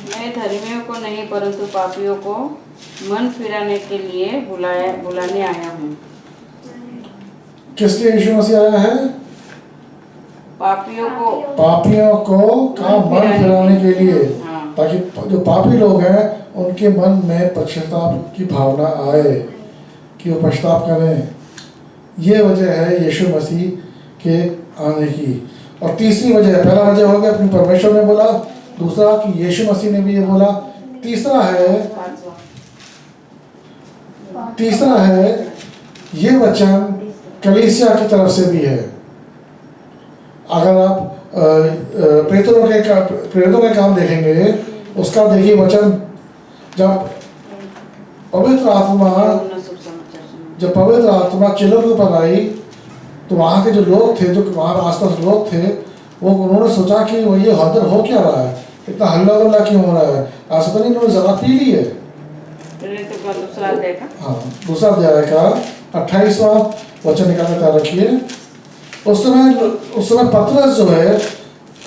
मैं धर्मियों को नहीं परंतु पापियों को मन फिराने के लिए बुलाने आया हूँ। किस लिए यीशु मसीह आया है? पापियों को का मन फिराने के लिए, ताकि जो पापी लोग हैं उनके मन में पश्चाताप की भावना आए, कि वो पश्चाताप करें। ये वजह है यीशु मसीह के आने की। और तीसरी वजह, पहला वजह हो गया अपनी परमेश्वर ने बोला, दूसरा कि यीशु मसीह ने भी ये बोला, तीसरा है ये वचन कलीसिया की तरफ से भी है। अगर आप प्रेरितों के काम देखेंगे, उसका देखिए वचन, जब पवित्र आत्मा चेलों के ऊपर आई तो वहाँ के जो लोग थे, जो वहाँ आसपास लोग थे, उन्होंने सोचा कि वो ये हदर हो क्या रहा है, इतना हल्ला गुल्ला क्यों हो रहा है, ऐसा तो नहीं उन्होंने ज़रा पी ली है। दूसरा अध्याय का 28वां वचन निकालने तैयार रखिए। उस समय पतरस जो है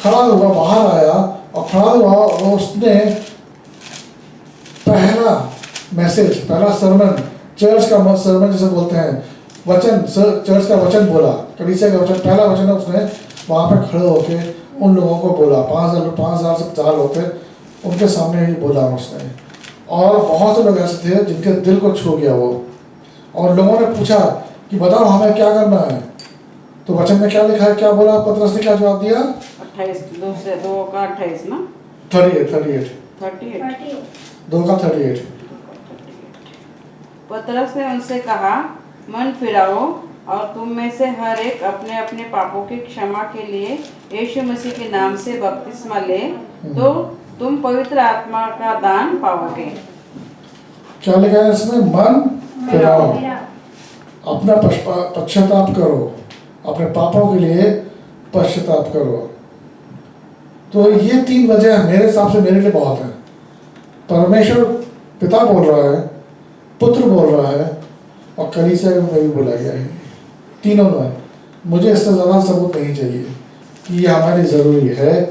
खड़ा हुआ, बाहर आया और खड़ा हुआ, और उसने पहला सरमन, चर्च का सरमन जिसे बोलते हैं, चर्च का वचन बोला, कलीसिया का वचन, पहला वचन है, उसने वहाँ पे खड़े होके उन लोगों को बोला। 5,000 से ज़्यादा लोग थे, उनके सामने ही बोला उसने। और बहुत से लोग ऐसे थे जिनके दिल को छू गया वो, और लोगों ने पूछा कि बताओ हमें क्या करना है। तो वचन में क्या लिखा है, क्या बोला पतरस ने, क्या जवाब दिया? 28 ना, 2:38। पतरस ने उनसे कहा, मन फिराओ और तुम में से हर एक अपने अपने पापों की क्षमा के लिए यीशु मसीह के नाम से बपतिस्मा ले, तो तुम पवित्र आत्मा का दान पाओगे। क्या लिखा है इसमें? मन फिराओ, अपना पश्चाताप करो, अपने पापों के लिए पश्चाताप करो। तो ये 3 वजह मेरे हिसाब से मेरे लिए बहुत है। परमेश्वर पिता बोल रहा है, पुत्र बोल रहा है, और कलीसिया में भी बोला गया है। तीनों में मुझे इससे ज़्यादा सबूत नहीं चाहिए कि ये हमारे ज़रूरी है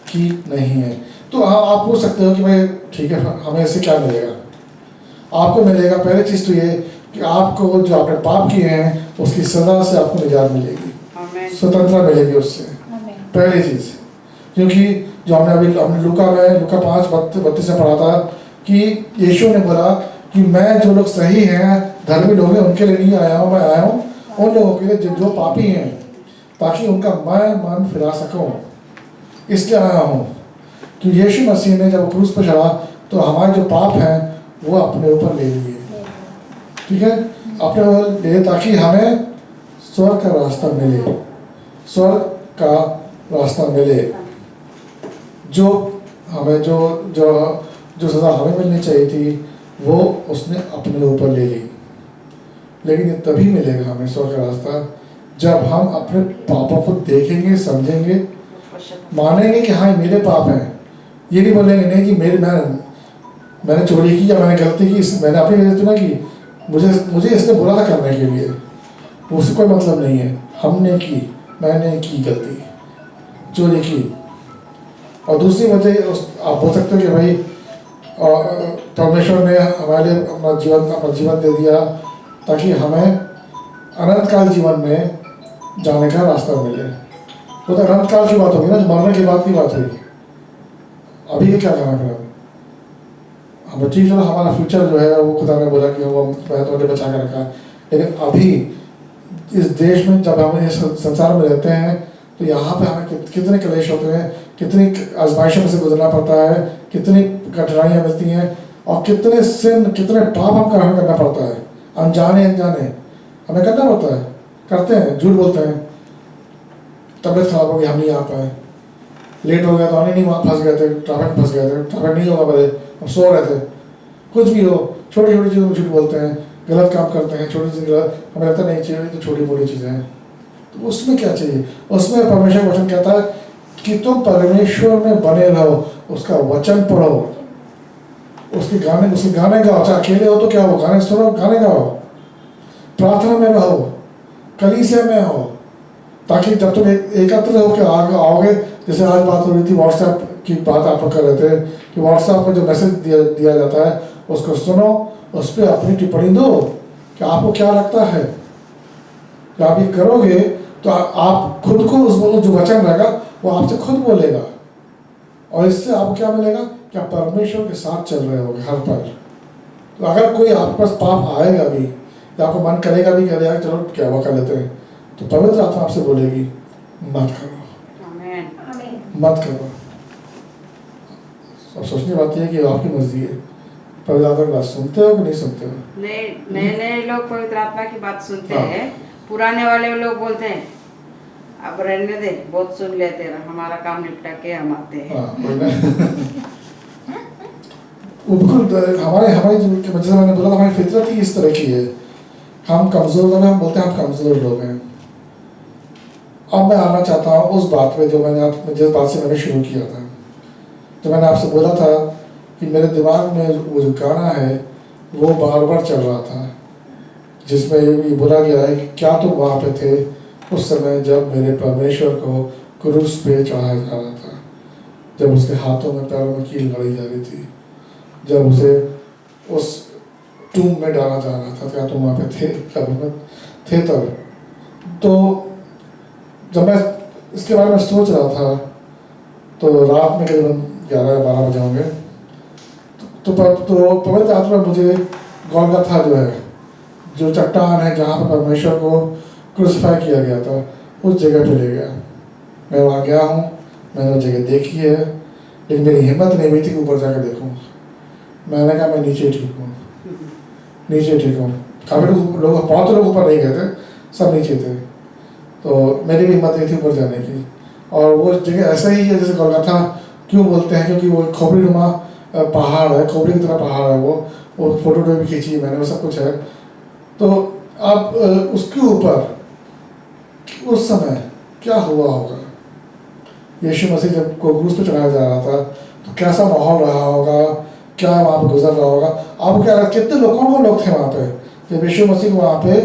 कि नहीं है। तो हाँ, आप पूछ सकते हो कि भाई ठीक है, हमें इससे क्या मिलेगा? आपको मिलेगा, पहली चीज़ तो ये कि आपको जो आपने पाप किए हैं उसकी सज़ा से आपको निजात मिलेगी, स्वतंत्रता मिलेगी उससे, पहली चीज़। क्योंकि जो हमने लूका 5:32 में पढ़ा था कि यीशु ने बोला कि मैं जो लोग सही हैं, धर्मी लोग हैं, उनके लिए नहीं आया हूँ, मैं आया हूँ उन लोगों के लिए जो पापी हैं, ताकि उनका मैं मन फिरा सकूँ। इसलिए आया हूँ कि यीशु मसीह ने जब क्रूस पर चढ़ा तो हमारे जो पाप हैं वो अपने ऊपर ले लिए, ठीक है, अपने ऊपर ले, ताकि हमें स्वर्ग का रास्ता मिले, स्वर्ग का रास्ता मिले। जो हमें जो सज़ा हमें मिलनी चाहिए थी वो उसने अपने ऊपर ले ली। लेकिन ये तभी मिलेगा हमें स्वर्ग का रास्ता जब हम अपने पापों को देखेंगे, समझेंगे, मानेंगे कि हाँ मेरे पाप हैं। ये नहीं बोलेंगे नहीं जी मैंने चोरी की या मैंने गलती की, मैंने अपनी वजह से ना की, मुझे इसने बोला था करने के लिए, उससे कोई मतलब नहीं है। हमने की, मैंने की गलती, चोरी की। और दूसरी वजह आप बोल सकते हो कि भाई परमेश्वर ने हमारे लिए अपना जीवन दे दिया ताकि हमें अनंत काल जीवन में जाने का रास्ता मिले। तो अनंत काल की बात होगी ना, मरने के बाद की बात हुई। अभी के क्या करना फिर हमें? ठीक है, हमारा फ्यूचर जो है वो खुदा ने बोला कि वो मैं तो बचा कर रखा, लेकिन अभी इस देश में जब हम इस संसार में रहते हैं तो यहाँ पे हमें कितने क्लेश होते हैं, कितनी आजमाइशों में से गुजरना पड़ता है, कितनी कठिनाइयाँ मिलती हैं, और कितने कितने पाप हमें करना पड़ता है, अनजाने हमें करना पड़ता है। करते हैं, झूठ बोलते हैं, तबीयत खराब हो गई हम नहीं आ पाए, लेट हो गया तो आने नहीं, वहाँ फंस गए थे, ट्रैफिक फंस गए थे, ट्रैफिक नहीं होगा पहले, हम सो रहे थे, कुछ भी हो, छोटी छोटी चीज़ों में झूठ बोलते हैं, गलत काम करते हैं, छोटी चीज़ गलत हमें लगता नहीं चाहिए, तो छोटी मोटी चीज़ें हैं। तो उसमें क्या चाहिए? उसमें परमेश्वर का वचन कहता है कि तुम परमेश्वर में बने रहो, उसका वचन पढ़ो, उसके गाने गाओ। चाहे अकेले हो तो क्या हो, गाने सुनो, गाने गाओ, प्रार्थना में रहो, कलीसिया में हो, ताकि जब तुम एकत्र होकर आओगे, जैसे आज बात हो रही थी व्हाट्सएप की बात आप कर रहे थे कि व्हाट्सएप में जो मैसेज दिया जाता है उसको सुनो, उस पर अपनी टिप्पणी दो कि आपको क्या लगता है। जब आप ये करोगे तो आप खुद को उस जो वचन रहेगा वो आपसे खुद बोलेगा, और इससे आपको क्या मिलेगा कि आप परमेश्वर के साथ चल रहे होगे हर पल। तो अगर कोई आपके पास पाप आएगा भी या आपको मन करेगा भी, करेगा चलो क्या हुआ कर लेते हैं, तो पवित्र आत्मा आपसे बोलेगी मत करो, मत करो। अब सोचने की बात यह है कि आपकी मर्जी है, पवित्र आत्मा की बात सुनते हो कि नहीं सुनते हो? नए लोग पवित्र आत्मा की बात सुनते हाँ। हैं, पुराने वाले लोग बोलते हैं अब रहने दे, बहुत सुन लेते हैं, हमारा काम निपटा के हम आते हैं। वो बिल्कुल हमारे जैसे मैंने बोला हमारी फितरत ही इस तरह की है, हम कमज़ोर लोग हैं, हम बोलते हैं हम कमज़ोर लोग हैं। अब मैं आना चाहता हूँ उस बात पे जो जिस बात से मैंने शुरू किया था, जो मैंने आपसे बोला था कि मेरे दिमाग में वो जो गाना है वो बार बार चल रहा था, जिसमें ये बोला गया है कि क्या तुम वहाँ पे थे उस समय जब मेरे परमेश्वर को क्रूस पे चढ़ाया जा रहा था, जब उसके हाथों में पैरों में कील गड़ी जा रही थी, जब उसे उस टूम में डाला जा रहा था, क्या तुम वहाँ पे थे? कब थे तब? तो जब मैं इसके बारे में सोच रहा था तो रात में करीबन 11-12 बजे होंगे, तो पवित्र आत्मा मुझे गोलगथा जो है, जो चट्टान है जहाँ पर परमेश्वर को क्रूसिफाई किया गया था, उस जगह पे ले गया। मैं वहाँ गया हूँ, मैंने वो जगह देखी है, लेकिन मेरी हिम्मत नहीं हुई थी कि ऊपर जाकर देखूँ। मैंने कहा मैं नीचे ठीक हूँ, नीचे ठीक हूँ। काफ़ी लोग बहुत लोग ऊपर नहीं गए थे, सब नीचे थे, तो मेरी भी हिम्मत नहीं थी ऊपर जाने की। और वो जगह ऐसा ही है जैसे गोलगथा क्यों बोलते हैं, क्योंकि वो खोपड़ी नुमा पहाड़ है, खोपड़ी की तरह पहाड़ है, वो फोटो भी खींची है मैंने, वो सब कुछ है। तो अब उसके ऊपर उस समय क्या हुआ होगा, यीशु मसीह जब को क्रूस पे चढ़ाया जा रहा था तो कैसा माहौल रहा होगा, क्या वहाँ पे गुजर रहा होगा। आप क्या कितने लोग, कौन लोग थे वहाँ पे जब यीशु मसीह को वहाँ पे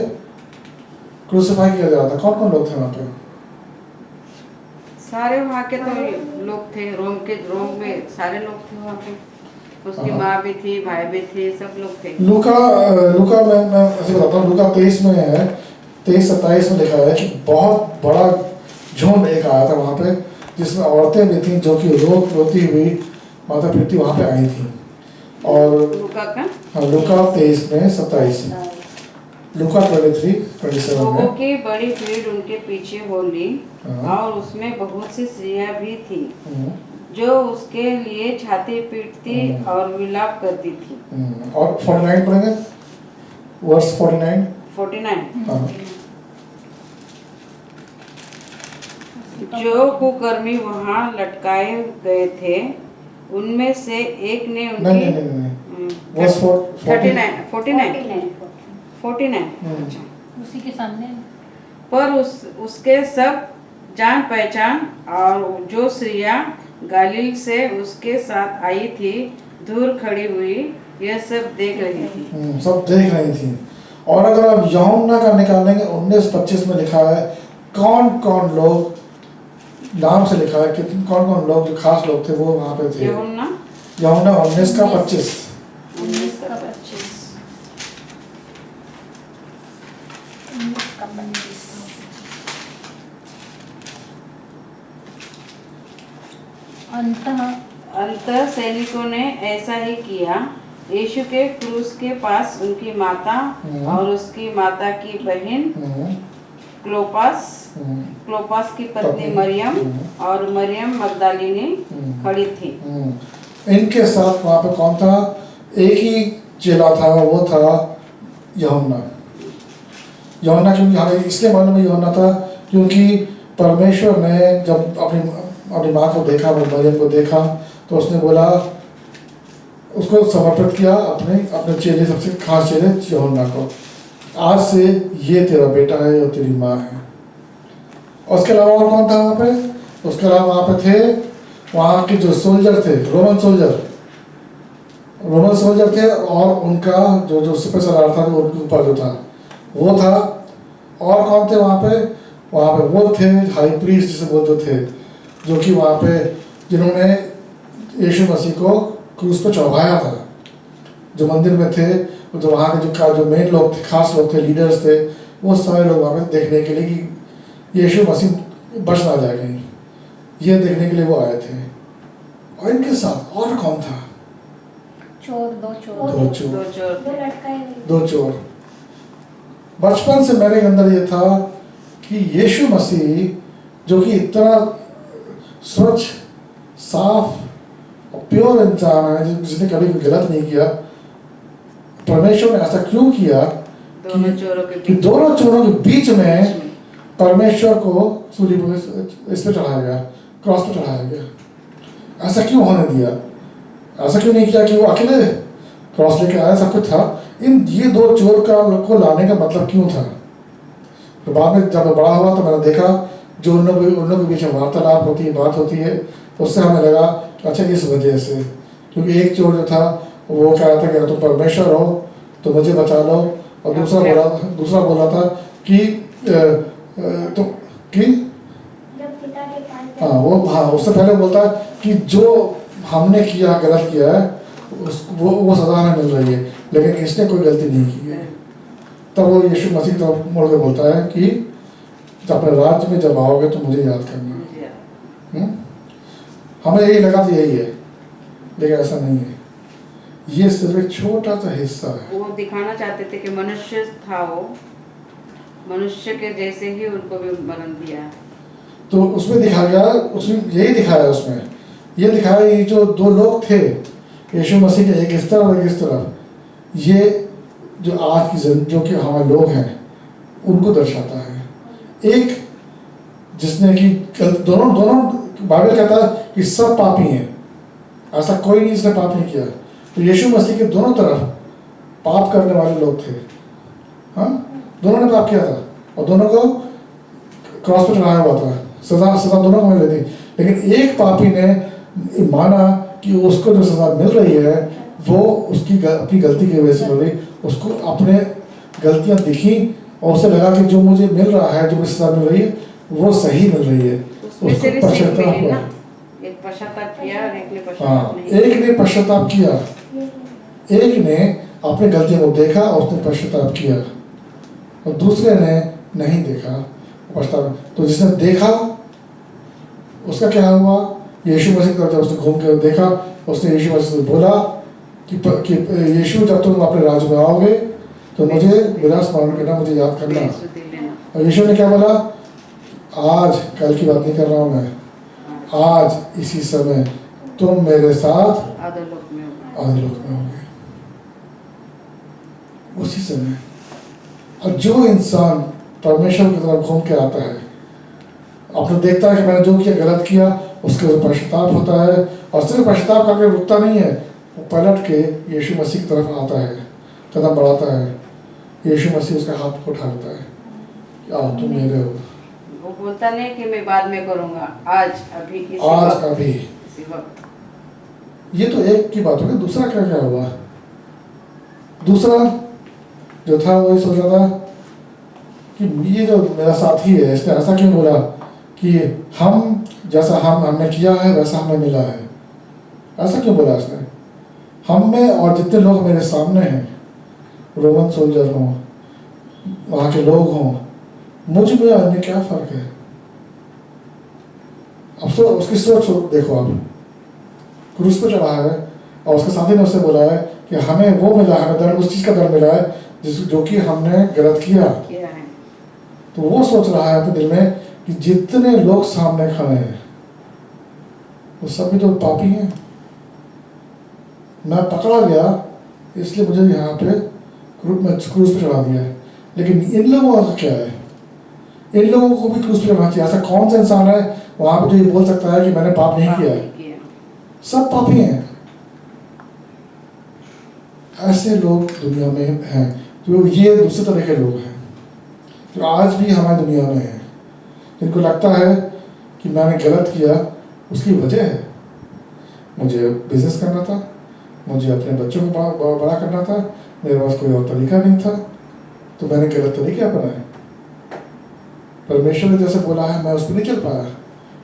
क्रूसिफाई किया जा रहा था? कौन लोग थे वहाँ पे? सारे वहाँ के तो लोग थे, रोम में सारे लोग थे वहाँ पे, उसकी माँ भी थी, भाई भी थे, सब लोग थे। लूका मैं ऐसे बताता हूँ, लूका 23 में है, 23-27 में लिखा है कि बहुत बड़ा झुंड एक आया था वहाँ पे, जिसमें औरतें भी थीं जो कि रोती हुई माता पीती वहाँ पे आई थी। और लूका 23 में 27, लूका 23-27 लोगों में की बड़ी भीड़ उनके पीछे हो ली, और उसमें बहुत सी स्त्रियां भी थी जो उसके लिए छाती पीटती और विलाप करती थी। और 49 पढ़ेंगे, वर्स 49। जो कुकर्मी वहाँ लटकाए गए थे उनमें से एक ने उनकी नहीं, वर्स 49 उसी के सामने। पर उसके सब जान पहचान और जो स्त्रियां गालिल से उसके साथ आई थी दूर खड़ी हुई यह सब देख रही थी। सब देख रही थी। और अगर आप यूहन्ना का निकालेंगे 19:25 में लिखा है कौन कौन लोग, नाम से लिखा है कि कौन कौन लोग जो खास लोग थे वो वहाँ पे थे। यूहन्ना यूहन्ना 19:25। 19:25। अंतः सैनिकों ने ऐसा ही किया। यीशु के क्रूस के पास उनकी माता और उसकी माता की बहन क्लोपास की पत्नी मरियम और मरियम मगदलीनी खड़ी थी। इनके साथ वहाँ पे कौन था? एक ही चेला था, वो था यूहन्ना। यूहन्ना क्योंकि हमें इसलिए मालूम है यूहन्ना था क्योंकि परमेश्वर ने जब अपनी माँ को देखा, मरियम को देखा, तो उसने बोला, उसको समर्पित किया अपने चेले, सबसे खास चेले यूहन्ना को, आज से ये तेरा बेटा है और तेरी माँ है। और उसके अलावा और कौन था वहाँ पे? उसके अलावा वहाँ पे थे वहाँ के जो सोल्जर थे, रोमन सोल्जर थे, और उनका जो सुपर सलार था वो उनके ऊपर जो था वो था। और कौन थे वहाँ पे? वहाँ पे वो थे हाई प्रीस्ट जिसे बोलते थे, जो कि वहाँ पे जिन्होंने यीशु मसीह को क्रूस पे चढ़वाया था, जो मंदिर में थे, जो वहाँ के जो मेन लोग थे, खास लोग थे, लीडर्स थे, वो सारे लोग वहाँ पे देखने के लिए कि यीशु मसीह बच ना जाए कहीं, ये देखने के लिए वो आए थे। और इनके साथ और कौन था? दो चोर। बचपन से मेरे अंदर ये था कि यीशु मसीह जो कि इतना स्वच्छ, साफ और प्योर इंसान है, जिसने कभी गलत नहीं किया, परमेश्वर ने ऐसा क्यों किया कि दोनों चोरों के बीच में परमेश्वर को सूली पर इस पे चढ़ाया गया, क्रॉस पे चढ़ाया गया? ऐसा क्यों होने दिया? ऐसा क्यों नहीं किया कि वो अकेले क्रॉस लेके आया? सब कुछ था। ये दो चोर को लाने का मतलब क्यों था? तो बाद में जब बड़ा हुआ तो मैंने देखा जो उन लोगों के बीच में वार्तालाप होती है, बात होती है, उससे हमें लगा अच्छा इस वजह से, क्योंकि एक चोर जो था वो कह रहा था कि तुम परमेश्वर हो तो मुझे बचा लो, और दूसरा बोला था कि उससे पहले बोलता कि जो हमने किया, गलत किया है, वो सजा हमें मिल रही है, लेकिन इसने कोई गलती नहीं की है। तब वो यीशु मसीह तो मुड़ के बोलता है कि अपने राज्य में जब आओगे तो मुझे याद करना। हमें यही लगा तो यही है, लेकिन ऐसा नहीं है। ये सिर्फ एक छोटा सा हिस्सा है। वो दिखाना चाहते थे कि मनुष्य था, वो मनुष्य के जैसे ही उनको भी मरण दिया। तो उसमें दिखाया गया, उसमें यही दिखाया, उसमें ये दिखाया ये जो दो लोग थे यीशु मसीह के, एक इस तरफ और एक इस तरफ, ये जो आज की जो कि हमारे लोग हैं उनको दर्शाता है। एक जिसने कि दोनों बाइबल कहता है कि सब पापी हैं, ऐसा कोई नहीं जिसने पाप नहीं किया। तो यीशु मसीह के दोनों तरफ पाप करने वाले लोग थे। हाँ, दोनों ने पाप किया था और दोनों को क्रॉस पर चढ़ाया हुआ था, सजा दोनों को मिल रही थी। लेकिन एक पापी ने माना कि उसको जो सजा मिल रही है वो उसकी अपनी गलती की वजह से मिल रही, उसको अपने गलतियां दिखी और उसे लगा कि जो मुझे मिल रहा है, जो मुझे सजा मिल रही है वो सही मिल रही है। उसको पश्चाताप हुआ। एक पश्चाताप किया और एक ने पश्चाताप नहीं। एक ने पश्चाताप किया, एक ने अपनी गलतियों को देखा और उसने पश्चाताप किया, और दूसरे ने नहीं देखा पश्चाताप। तो जिसने देखा उसका क्या हुआ? यीशु मसीह का जब उसने घूम के देखा, उसने यीशु मसीह से बोला कि यीशु जब तुम अपने राज्य में आओगे तो मुझे मेरा स्मरण करना, मुझे याद करना। और यीशु ने क्या बोला? आज, कल की बात नहीं कर रहा हूँ मैं, आज इसी समय तुम मेरे साथ आधोलोक में होगे। उसी समय। और जो इंसान परमेश्वर की तरफ घूम के आता है, अपने देखता है कि मैंने जो किया गलत किया, उसके ऊपर पश्चाताप होता है, और सिर्फ पश्चाताप करके रुकता नहीं है, वो पलट के यीशु मसीह की तरफ आता है, कदम बढ़ाता है। यीशु मसीह उसका हाथ को उठा लेता है कि आओ तुम मेरे हो। वो बोलता नहीं कि मैं बाद में करूंगा, आज अभी इसी वक्त ये तो एक की बात हो गई, दूसरा क्या क्या हुआ? दूसरा जो था वही सोच रहा था कि ये जो मेरा साथी है इसने ऐसा क्यों बोला कि हम जैसा हमने किया है वैसा हमें मिला है, ऐसा क्यों बोला इसने? हम में और जितने लोग मेरे सामने हैं, रोमन सोल्जर हों, वहाँ के लोग हों, मुझ में और इनमें क्या फ़र्क है? अब तो उसकी सोच देखो, आप क्रूस पे चढ़ा है और उसके साथी ने उससे बोला है कि हमें वो मिला है, हमें दर्द उस चीज़ का दर्द मिला है जो कि हमने गलत किया है। तो वो सोच रहा है अपने दिल में कि जितने लोग सामने खड़े हैं वो सभी तो पापी हैं, मैं पकड़ा गया इसलिए मुझे यहाँ पे क्रूस पे चढ़ा दिया है। लेकिन इन लोगों का क्या है? इन लोगों को भी क्रूस पे चढ़ना चाहिए। ऐसा कौन सा इंसान है वहाँ पे जो ये बोल सकता है कि मैंने पाप नहीं किया है? सब पापी हैं। ऐसे लोग दुनिया में हैं, जो ये दूसरे तरह के लोग हैं जो आज भी हमारी दुनिया में हैं, जिनको लगता है कि मैंने गलत किया, उसकी वजह है मुझे बिजनेस करना था, मुझे अपने बच्चों को बड़ा करना था, मेरे पास कोई और तरीका नहीं था तो मैंने गलत तरीके अपनाए। परमेश्वर ने जैसे बोला है मैं उस पर नहीं चल पाया।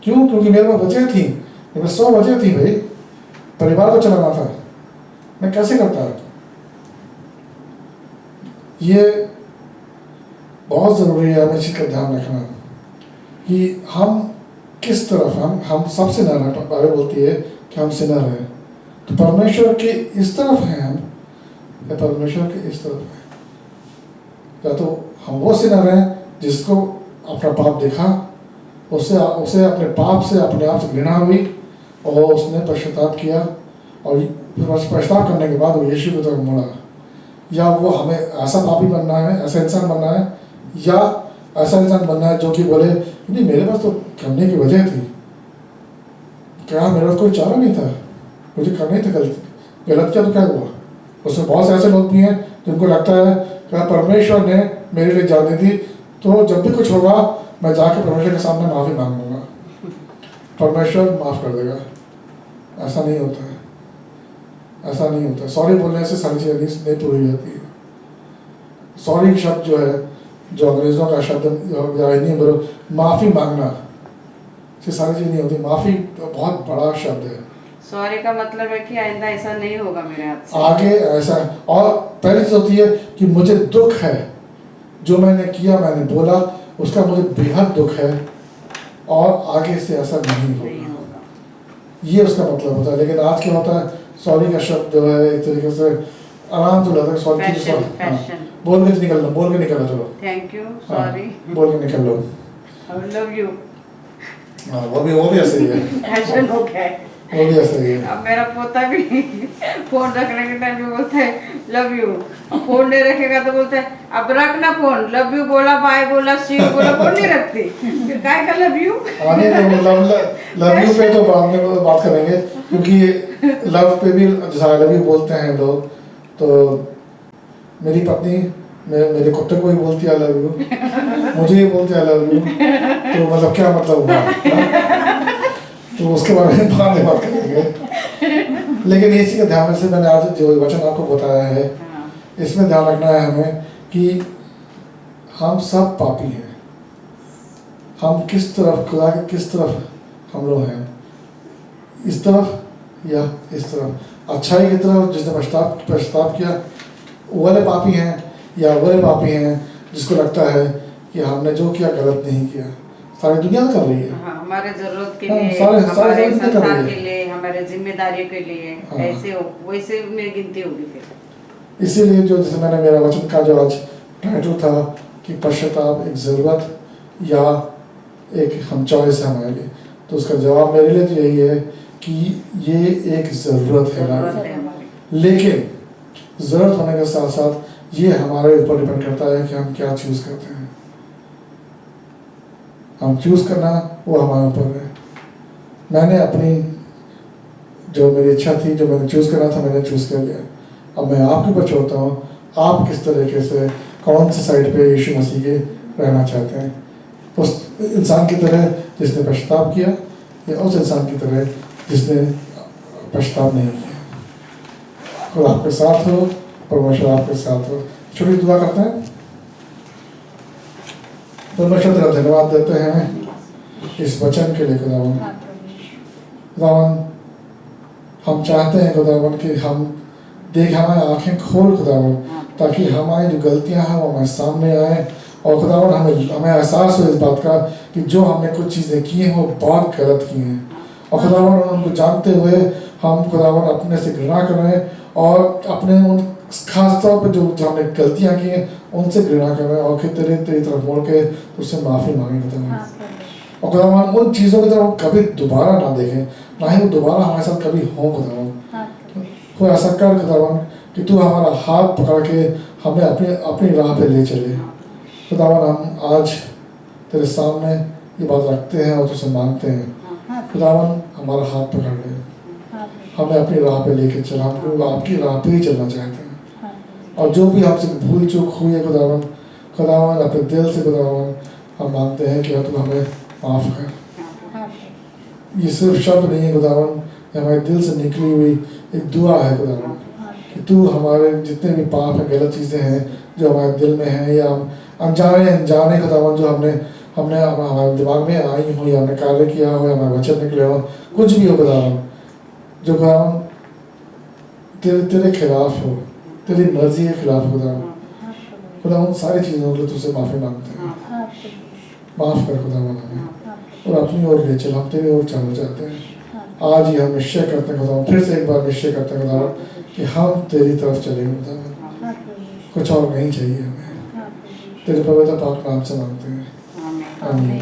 क्यों? क्योंकि मेरे पास वजह थी, मेरे पास 100 वजह थी भाई, परिवार को चलाना था, मैं कैसे करता? ये बहुत ज़रूरी है हमें इस चीज़ का ध्यान रखना कि हम किस तरफ, हम सब सिनर हैं। बाइबल बोलती है कि हम सिनर हैं, तो परमेश्वर के इस तरफ हैं हम या परमेश्वर के इस तरफ हैं? या तो हम वो सिनर हैं जिसको अपना पाप देखा, उसे अपने पाप से अपने आप से घृणा हुई और उसने पश्चाताप किया और पश्चाताप करने के बाद वो यीशु की तरफ मुड़ा। या वो हमें ऐसा पापी बनना है, ऐसा इंसान बनना है, या ऐसा इंसान बनना है जो कि बोले नहीं मेरे पास तो करने की वजह थी, क्या मेरे पास कोई चारा नहीं था, मुझे करना ही था, गलत किया तो क्या हुआ? उसमें बहुत से ऐसे लोग भी हैं जिनको लगता है कि परमेश्वर ने मेरे लिए जान दी थी तो जब भी कुछ होगा मैं जाके परमेश्वर के सामने माफ़ी मांग लूँगा, परमेश्वर माफ़ कर देगा। ऐसा नहीं होता है, ऐसा नहीं होता है। सॉरी बोलने से सारी चीज़ें नहीं पूरी जाती है। सॉरी शब्द जो है, जो अंग्रेज़ों का शब्द या हिंदी में माफ़ी मांगना से सारी चीज़ नहीं होती। माफ़ी बहुत बड़ा शब्द है। सॉरी का मतलब है कि आइंदा ऐसा नहीं होगा मेरे हाथ से, आगे ऐसा। और पहली चीज़ होती है कि मुझे दुख है, जो मैंने किया, मैंने बोला, उसका मुझे बेहद दुख है और आगे से ऐसा नहीं होगा, ये उसका मतलब होता है। लेकिन आज क्या होता है, सॉरी का शब्द जो है एक तरीके से आराम से लगता है, सॉरी बोल के निकल लो, बोल के निकल लो, चलो थैंक यू, सॉरी, बोल के निकल लो, आई लव यू। वो भी ऐसे ही है, फैशन हो गया है, वो भी ऐसे ही है। अब मेरा पोता भी फोन रखने के टाइम में बोलता है लव यू, फोन नहीं रखेगा तो बोलता है अब रखना फोन, लव यू बोला, बाय बोला, सी यू बोला, फोन नहीं रखती, फिर काय का लव यू। आने लव यू पे तो बाद में बात करेंगे, क्योंकि लव पे भी जैसा आई लव यू बोलते हैं लोग, तो मेरी पत्नी मेरे कुत्ते को ही बोलती है आई लव यू, मुझे ही बोलती है आई लव यू, तो मतलब क्या मतलब हुआ? तो उसके बारे में बाद में बात करेंगे। लेकिन ये चीज़ का ध्यान से मैंने आज जो वचन आपको बताया है, इसमें ध्यान रखना है हमें कि हम सब पापी हैं। हम किस तरफ, खुदा के किस तरफ हम लोग हैं, इस तरफ या इस तरफ, अच्छाई की तरफ जिसने पश्चाताप किया वो वाले पापी हैं, या वो वाले पापी हैं जिसको लगता है कि हमने जो किया गलत नहीं किया। सारी दुनिया कर रही है, हाँ, हमारे जरूरत के हाँ, लिए, सारे हमारे कर संसार रही के है। लिए, हमारे जिम्मेदारियों के लिए, हाँ। ऐसे वैसे में गिनती होगी फिर। इसीलिए जो जैसे मैंने मेरा वचन का जो आज टाइटल था कि पश्चाताप एक ज़रूरत या एक हम चॉइस है हमारे लिए, तो उसका जवाब मेरे लिए तो यही है कि ये एक ज़रूरत है हमारी। लेकिन ज़रूरत होने के साथ साथ ये हमारे ऊपर डिपेंड करता है कि हम क्या चूज़ करते हैं। हम चूज़ करना वो हमारे ऊपर है। मैंने अपनी जो मेरी इच्छा थी, जो मैंने चूज़ करना था, मैंने चूज़ कर लिया। अब मैं आपके ऊपर छोड़ता हूँ, आप किस तरीके से, कौन सी साइड पे यीशु मसीह के रहना चाहते हैं, उस इंसान की तरह जिसने पश्चाताप किया या उस इंसान की तरह जिसने पछतावा नहीं किया। खुदा आपके साथ हो, परमेश्वर आपके साथ हो। छोटी दुआ करते हैं। परमेश्वर तेरा धन्यवाद देते हैं इस वचन के लिए खुदावन। खुदावन हम चाहते हैं खुदावन कि हम देख, हमारी आंखें खोल खुदावन, ताकि हमारी जो गलतियां हैं वो हमारे सामने आए, और खुदावन हमें एहसास हो इस बात का कि जो हमने कुछ चीज़ें की हैं वो बहुत गलत की हैं, और खुदावन उनको जानते हुए हम खुदावन अपने से घृणा करें, और अपने उन खास तौर पर जो हमने गलतियां की हैं उनसे घृणा करें, और फिर तेरी तरफ मोड़ के उससे माफ़ी मांगे खुदावन। और खुदावन उन चीज़ों की तरफ कभी दोबारा ना देखें, ना ही वो दोबारा हमारे साथ कभी हो खुदावन। तो ऐसा कर खुदावन कि तू हमारा हाथ पकड़ के हमें अपनी राह पे ले चले। खुदावन हम आज तेरे सामने ये बात रखते हैं और तुझसे मांगते हैं, खुदावन हमारा हाथ पकड़ ले, हमें अपनी राह पे लेके चल। हम आपकी राह पे ही चलना चाहते हैं, और जो भी आपसे भूल चूक हुई है खुदावन अपने दिल से खुदावन हम मांगते हैं कि तू हमें माफ़ कर। ये सिर्फ शब्द नहीं है खुदावन, ये हमारे दिल से निकली हुई एक दुआ है खुदावन, कि तू हमारे जितने भी पाप हैं, गलत चीज़ें हैं जो हमारे दिल में हैं, या हम अनजाने खुदावन जो हमने हमारे दिमाग में आई हो, या हमने कार्य किया हो, या हमारे वचन निकले हो, कुछ भी हो खुदावन जो खुदावन तेरे खिलाफ हो, तेरी मर्जी के खिलाफ हो खुदावन सारी चीज़ों के लिए तुझसे माफ़ी मांगते हैं। माफ़ कर खुदावन हमें, और अपनी ओर ले चल। हम तेरी ओर चलना चाहते हैं। आज ही हम निश्चय करते हैं खुदावन, फिर से एक बार निश्चय करते हैं खुदावन कि हम तेरी तरफ चलेंगे खुदावन, कुछ और नहीं चाहिए हमें। तेरे पवित्र पाक नाम से मांगते हैं, आमीन।